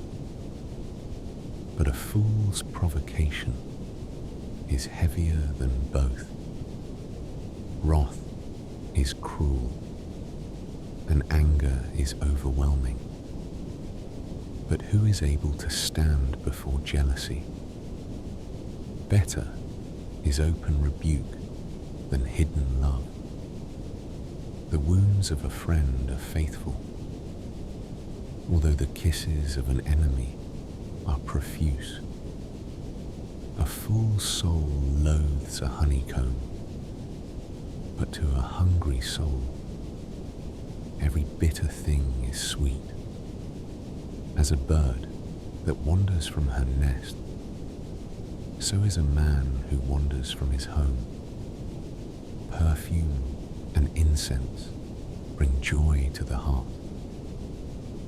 Speaker 1: but a fool's provocation is heavier than both. Wrath is cruel, and anger is overwhelming. But who is able to stand before jealousy? Better is open rebuke than hidden love. The wounds of a friend are faithful, although the kisses of an enemy are profuse. A fool's soul loathes a honeycomb, but to a hungry soul, every bitter thing is sweet. As a bird that wanders from her nest, so is a man who wanders from his home. Perfume and incense bring joy to the heart.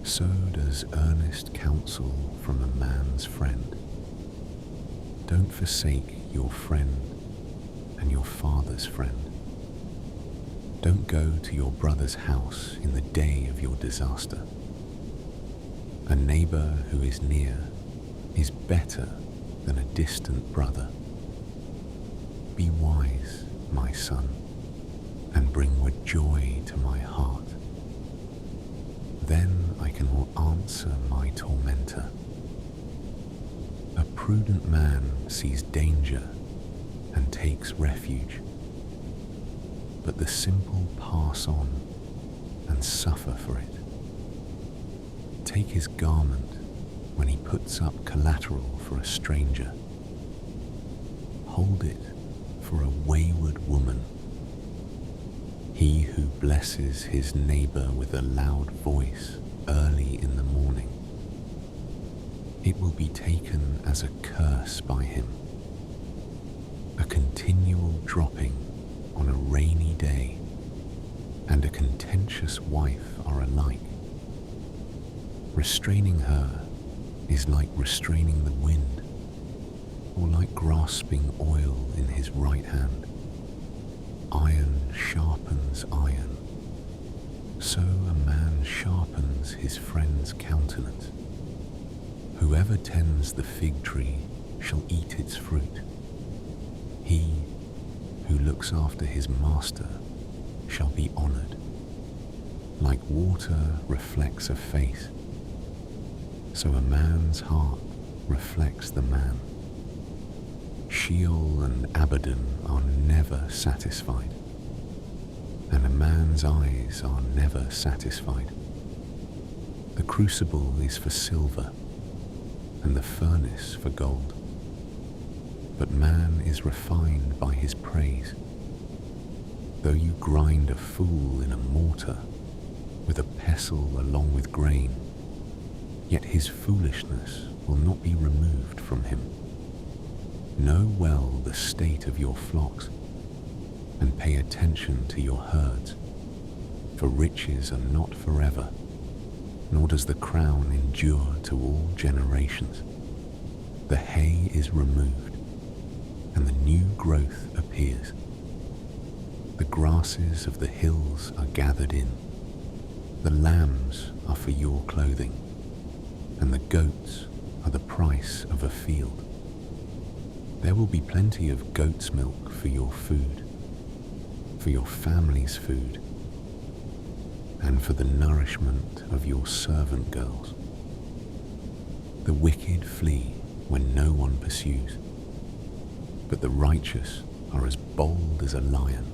Speaker 1: So does earnest counsel from a man's friend. Don't forsake your friend and your father's friend. Don't go to your brother's house in the day of your disaster. A neighbor who is near is better than a distant brother. Be wise, my son, and bring what joy to my heart. Then I can answer my tormentor. A prudent man sees danger and takes refuge, but the simple pass on and suffer for it. Take his garment when he puts up collateral for a stranger. Hold it for a wayward woman. He who blesses his neighbor with a loud voice early in the morning, it will be taken as a curse by him. A continual dropping on a rainy day and a contentious wife are alike. Restraining her is like restraining the wind, or like grasping oil in his right hand. Iron sharpens iron, so a man sharpens his friend's countenance. Whoever tends the fig tree shall eat its fruit. He who looks after his master shall be honored. Like water reflects a face, so a man's heart reflects the man. Sheol and Abaddon are never satisfied, and a man's eyes are never satisfied. The crucible is for silver, and the furnace for gold, but man is refined by his praise. Though you grind a fool in a mortar with a pestle along with grain, yet his foolishness will not be removed from him. Know well the state of your flocks, and pay attention to your herds, for riches are not forever, nor does the crown endure to all generations. The hay is removed, and the new growth appears. The grasses of the hills are gathered in. The lambs are for your clothing, and the goats are the price of a field. There will be plenty of goat's milk for your food, for your family's food, and for the nourishment of your servant girls. The wicked flee when no one pursues, but the righteous are as bold as a lion.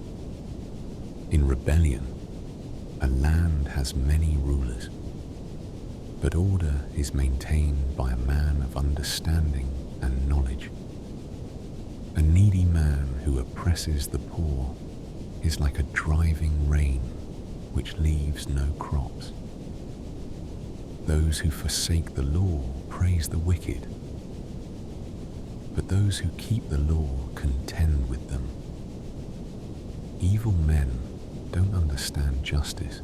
Speaker 1: In rebellion, a land has many rulers, but order is maintained by a man of understanding and knowledge. A needy man who oppresses the poor is like a driving rain which leaves no crops. Those who forsake the law praise the wicked, but those who keep the law contend with them. Evil men don't understand justice,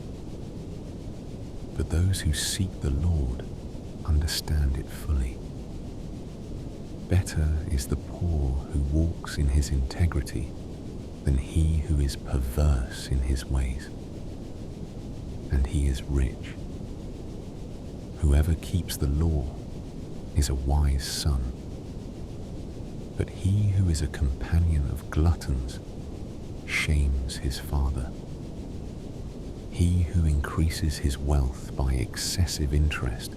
Speaker 1: but those who seek the Lord understand it fully. Better is the poor who walks in his integrity than he who is perverse in his ways, and he is rich. Whoever keeps the law is a wise son, but he who is a companion of gluttons shames his father. He who increases his wealth by excessive interest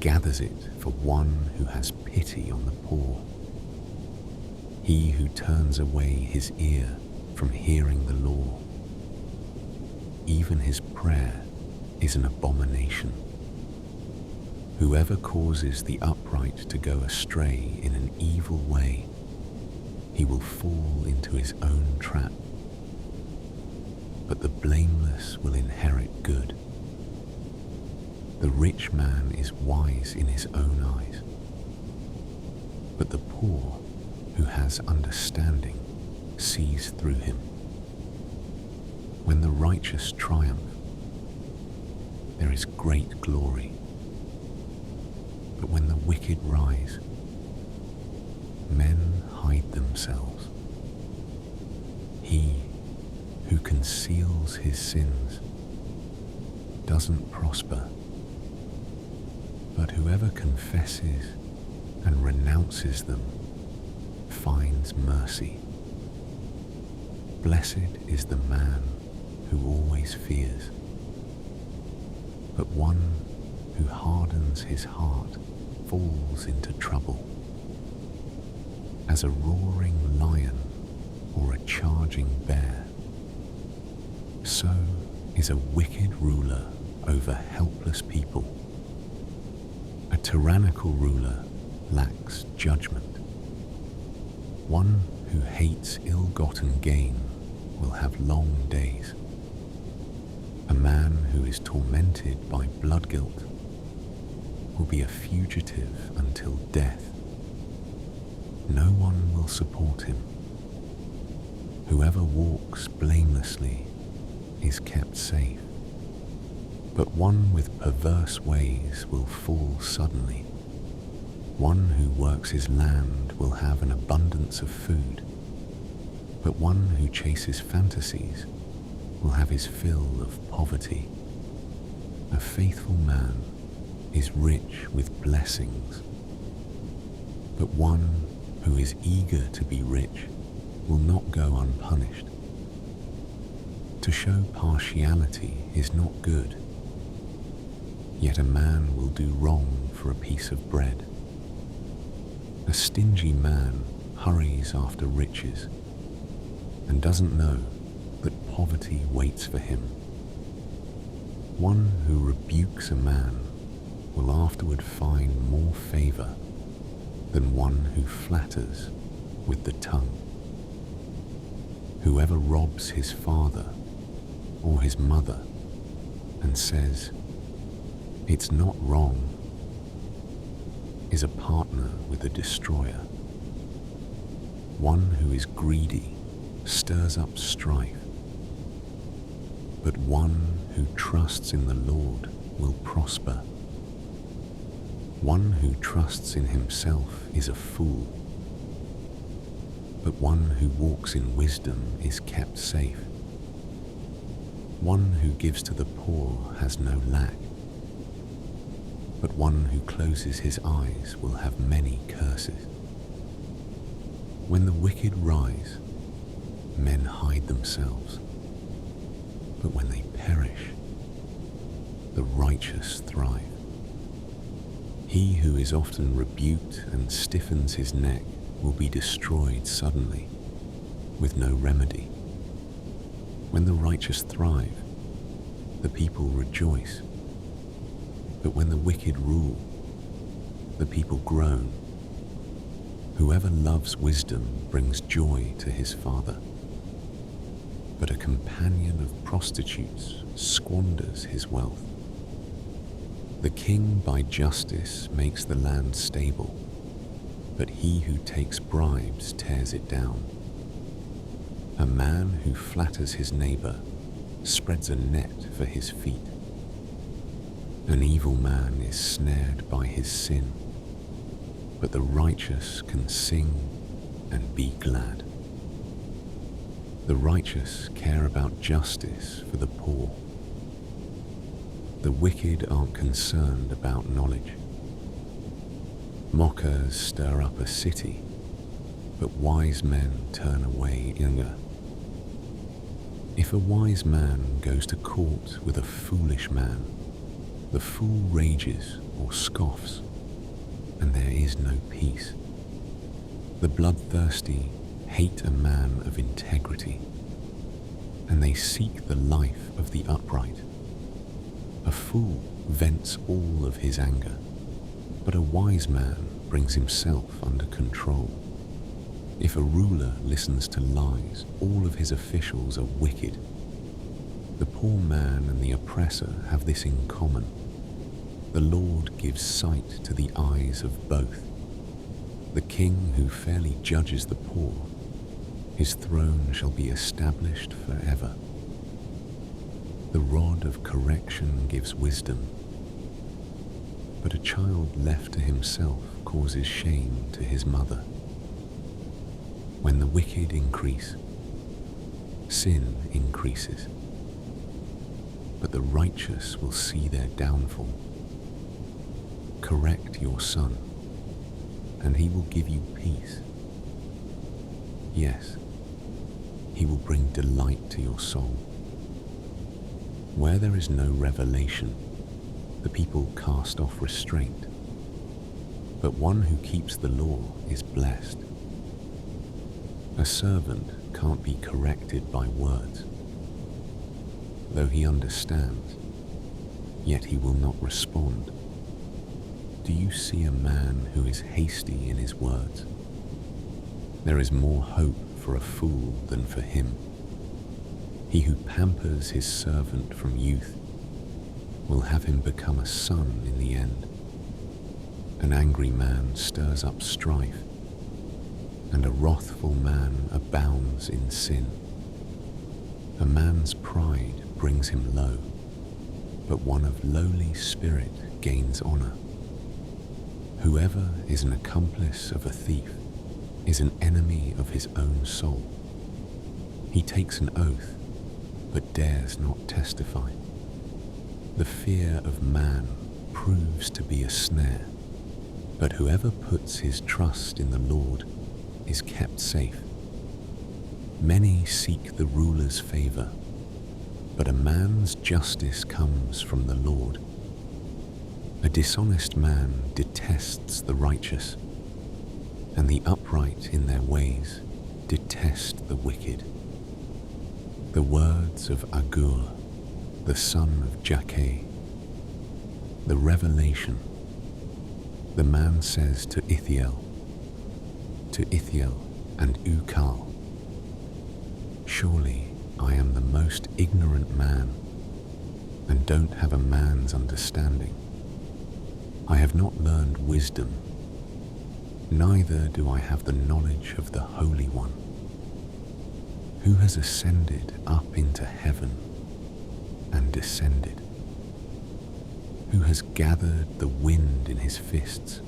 Speaker 1: gathers it for one who has pity on the poor. He who turns away his ear from hearing the law, even his prayer is an abomination. Whoever causes the upright to go astray in an evil way, he will fall into his own trap. But the blameless will inherit good. The rich man is wise in his own eyes, but the poor who has understanding sees through him. When the righteous triumph, there is great glory, but when the wicked rise, men hide themselves. He who conceals his sins doesn't prosper, but whoever confesses and renounces them finds mercy. Blessed is the man who always fears, but one who hardens his heart falls into trouble. As a roaring lion or a charging bear, so is a wicked ruler over helpless people. A tyrannical ruler lacks judgment. One who hates ill-gotten gain will have long days. A man who is tormented by blood guilt will be a fugitive until death. No one will support him. Whoever walks blamelessly is kept safe, but one with perverse ways will fall suddenly. One who works his land will have an abundance of food, but one who chases fantasies will have his fill of poverty. A faithful man is rich with blessings, but one who is eager to be rich will not go unpunished. To show partiality is not good, yet a man will do wrong for a piece of bread. A stingy man hurries after riches and doesn't know that poverty waits for him. One who rebukes a man will afterward find more favor than one who flatters with the tongue. Whoever robs his father or his mother and says, "It's not wrong," is a partner with a destroyer. One who is greedy stirs up strife, but one who trusts in the Lord will prosper. One who trusts in himself is a fool, but one who walks in wisdom is kept safe. One who gives to the poor has no lack, but one who closes his eyes will have many curses. When the wicked rise, men hide themselves, but when they perish, the righteous thrive. He who is often rebuked and stiffens his neck will be destroyed suddenly, with no remedy. When the righteous thrive, the people rejoice. But when the wicked rule, the people groan. Whoever loves wisdom brings joy to his father, but a companion of prostitutes squanders his wealth. The king by justice makes the land stable, but he who takes bribes tears it down. A man who flatters his neighbor spreads a net for his feet. An evil man is snared by his sin, but the righteous can sing and be glad. The righteous care about justice for the poor. The wicked aren't concerned about knowledge. Mockers stir up a city, but wise men turn away anger. If a wise man goes to court with a foolish man, the fool rages or scoffs, and there is no peace. The bloodthirsty hate a man of integrity, and they seek the life of the upright. A fool vents all of his anger, but a wise man brings himself under control. If a ruler listens to lies, all of his officials are wicked. The poor man and the oppressor have this in common. The Lord gives sight to the eyes of both. The king who fairly judges the poor, his throne shall be established forever. The rod of correction gives wisdom, but a child left to himself causes shame to his mother. When the wicked increase, sin increases, but the righteous will see their downfall. Correct your son, and he will give you peace. Yes, he will bring delight to your soul. Where there is no revelation, the people cast off restraint, but one who keeps the law is blessed. A servant can't be corrected by words. Though he understands, yet he will not respond. Do you see a man who is hasty in his words? There is more hope for a fool than for him. He who pampers his servant from youth will have him become a son in the end. An angry man stirs up strife, and a wrathful man abounds in sin. A man's pride brings him low, but one of lowly spirit gains honor. Whoever is an accomplice of a thief is an enemy of his own soul. He takes an oath, but dares not testify. The fear of man proves to be a snare, but whoever puts his trust in the Lord is kept safe. Many seek the ruler's favor, but a man's justice comes from the Lord. A dishonest man detests the righteous, and the upright in their ways detest the wicked. The words of Agur, the son of Jakeh. The revelation. The man says to Ithiel and Ukal, surely I am the most ignorant man, and don't have a man's understanding. I have not learned wisdom, neither do I have the knowledge of the Holy One. Who has ascended up into heaven and descended? Who has gathered the wind in his fists?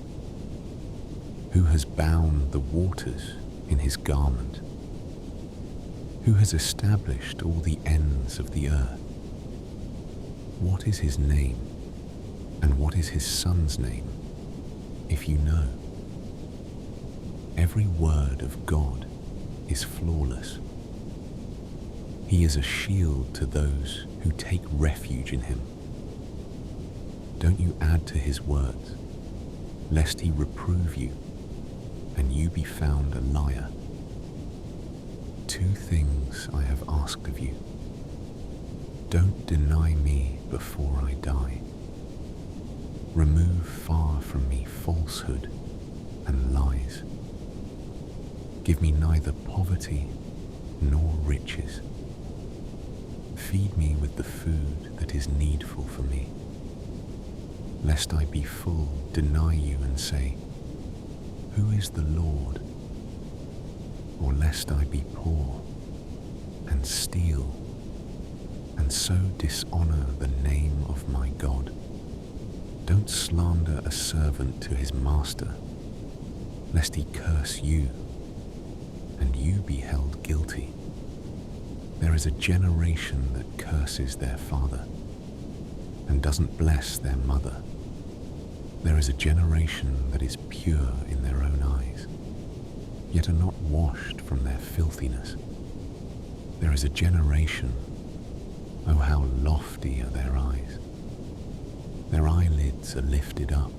Speaker 1: Who has bound the waters in his garment? Who has established all the ends of the earth? What is his name, and what is his son's name, if you know? Every word of God is flawless. He is a shield to those who take refuge in him. Don't you add to his words, lest he reprove you, and you be found a liar. 2 things I have asked of you. Don't deny me before I die. Remove far from me falsehood and lies. Give me neither poverty nor riches. Feed me with the food that is needful for me, lest I be full, deny you and say, who is the Lord? Or lest I be poor and steal, and so dishonor the name of my God. Don't slander a servant to his master, lest he curse you, and you be held guilty. There is a generation that curses their father, and doesn't bless their mother. There is a generation that is pure in their own eyes, yet are not washed from their filthiness. There is a generation, oh how lofty are their eyes. Their eyelids are lifted up.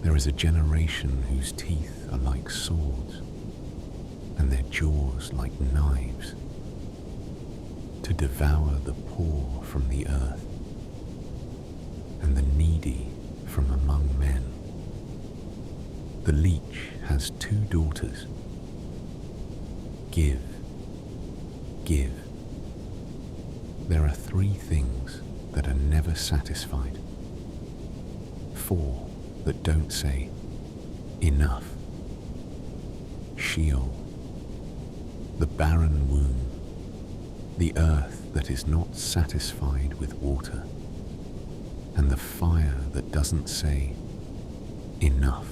Speaker 1: There is a generation whose teeth are like swords, and their jaws like knives, to devour the poor from the earth, and the needy from among men. The leech has 2 daughters. Give, give. There are 3 things that are never satisfied, 4 that don't say, enough. Sheol, the barren womb, the earth that is not satisfied with water, and the fire that doesn't say, enough.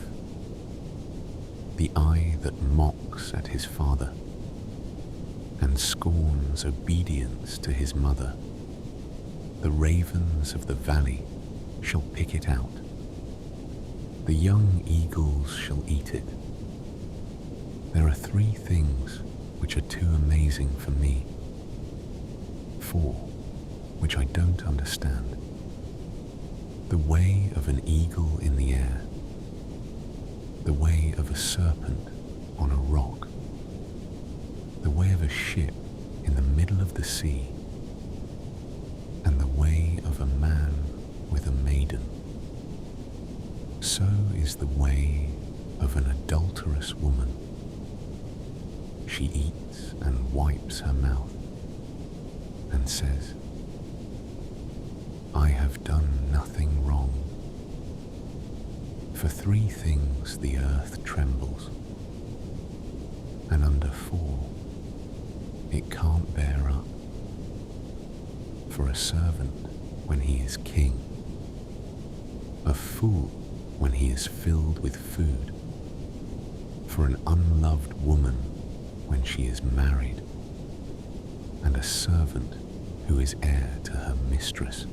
Speaker 1: The eye that mocks at his father, and scorns obedience to his mother. The ravens of the valley shall pick it out. The young eagles shall eat it. There are 3 things which are too amazing for me, 4 which I don't understand. The way of an eagle in the air, the way of a serpent on a rock, the way of a ship in the middle of the sea, and the way of a man with a maiden. So is the way of an adulterous woman. She eats and wipes her mouth and says, I have done nothing wrong. For 3 things the earth trembles, and under 4 it can't bear up. For a servant when he is king, a fool when he is filled with food, for an unloved woman when she is married, and a servant who is heir to her mistress.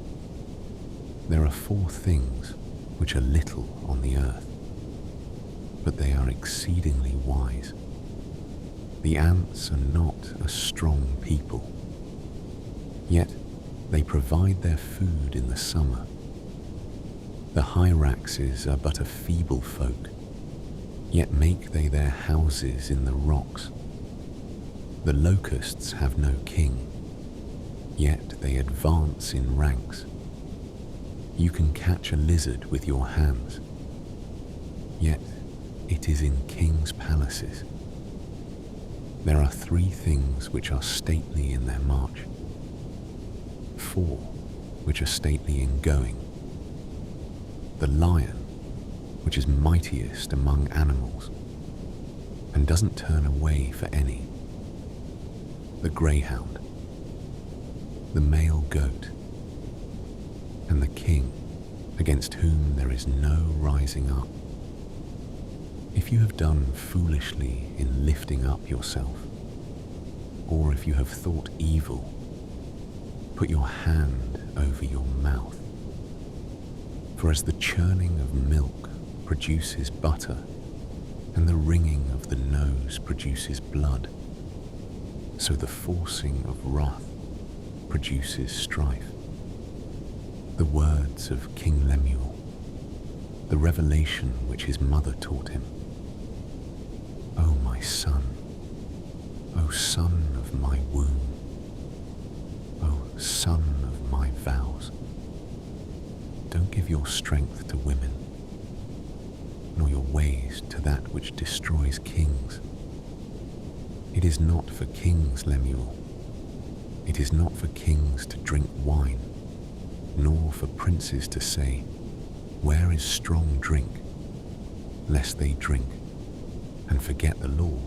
Speaker 1: There are 4 things which are little on the earth, but they are exceedingly wise. The ants are not a strong people, yet they provide their food in the summer. The hyraxes are but a feeble folk, yet make they their houses in the rocks. The locusts have no king, yet they advance in ranks. You can catch a lizard with your hands, yet it is in kings' palaces. There are 3 things which are stately in their march, 4 which are stately in going. The lion, which is mightiest among animals, and doesn't turn away for any. The greyhound, the male goat, and the king, against whom there is no rising up. If you have done foolishly in lifting up yourself, or if you have thought evil, put your hand over your mouth. For as the churning of milk produces butter, and the wringing of the nose produces blood, so the forcing of wrath produces strife. The words of King Lemuel, the revelation which his mother taught him. O my son, O son of my womb, O son of my vows, don't give your strength to women, nor your ways to that which destroys kings. It is not for kings, Lemuel. It is not for kings to drink wine, nor for princes to say, where is strong drink, lest they drink, and forget the law,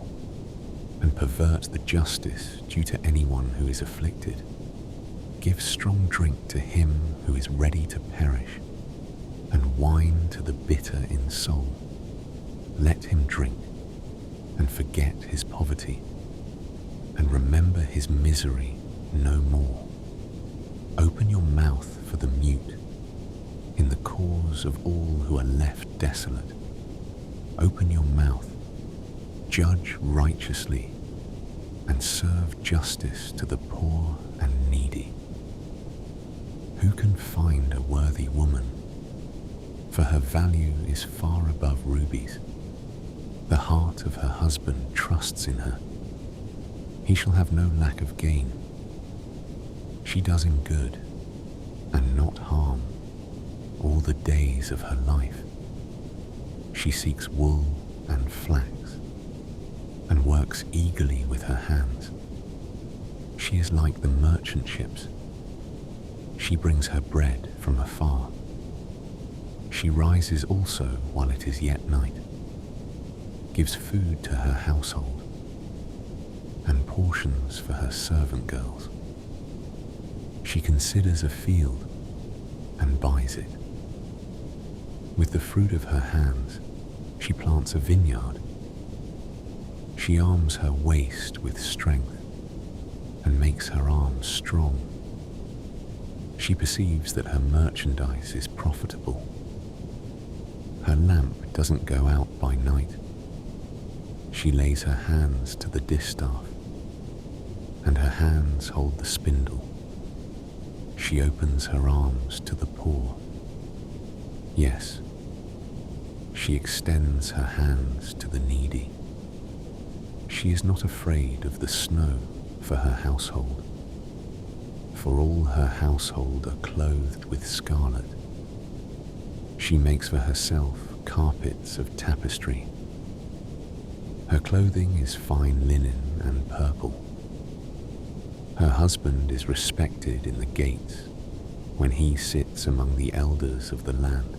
Speaker 1: and pervert the justice due to anyone who is afflicted. Give strong drink to him who is ready to perish, and wine to the bitter in soul. Let him drink, and forget his poverty, and remember his misery no more. Open your mouth for the mute, in the cause of all who are left desolate. Open your mouth, judge righteously, and serve justice to the poor and needy. Who can find a worthy woman? For her value is far above rubies. The heart of her husband trusts in her. He shall have no lack of gain. She does him good and not harm all the days of her life. She seeks wool and flax and works eagerly with her hands. She is like the merchant ships. She brings her bread from afar. She rises also while it is yet night, gives food to her household, and portions for her servant girls. She considers a field and buys it. With the fruit of her hands, she plants a vineyard. She arms her waist with strength and makes her arms strong. She perceives that her merchandise is profitable. Her lamp doesn't go out by night. She lays her hands to the distaff, and her hands hold the spindle. She opens her arms to the poor. Yes, she extends her hands to the needy. She is not afraid of the snow for her household, for all her household are clothed with scarlet. She makes for herself carpets of tapestry. Her clothing is fine linen and purple. Her husband is respected in the gates when he sits among the elders of the land.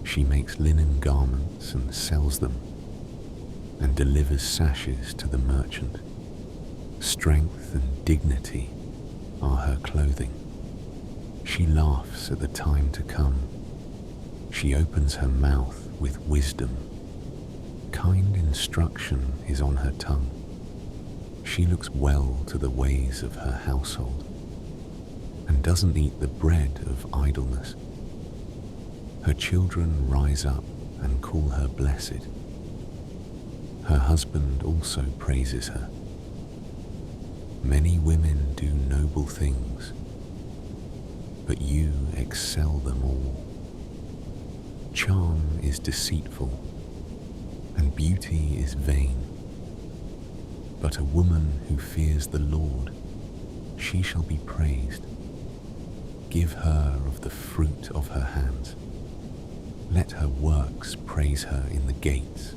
Speaker 1: She makes linen garments and sells them, and delivers sashes to the merchant. Strength and dignity are her clothing. She laughs at the time to come. She opens her mouth with wisdom. Kind instruction is on her tongue. She looks well to the ways of her household, and doesn't eat the bread of idleness. Her children rise up and call her blessed. Her husband also praises her. Many women do noble things, but you excel them all. Charm is deceitful, and beauty is vain. But a woman who fears the Lord, she shall be praised. Give her of the fruit of her hands. Let her works praise her in the gates.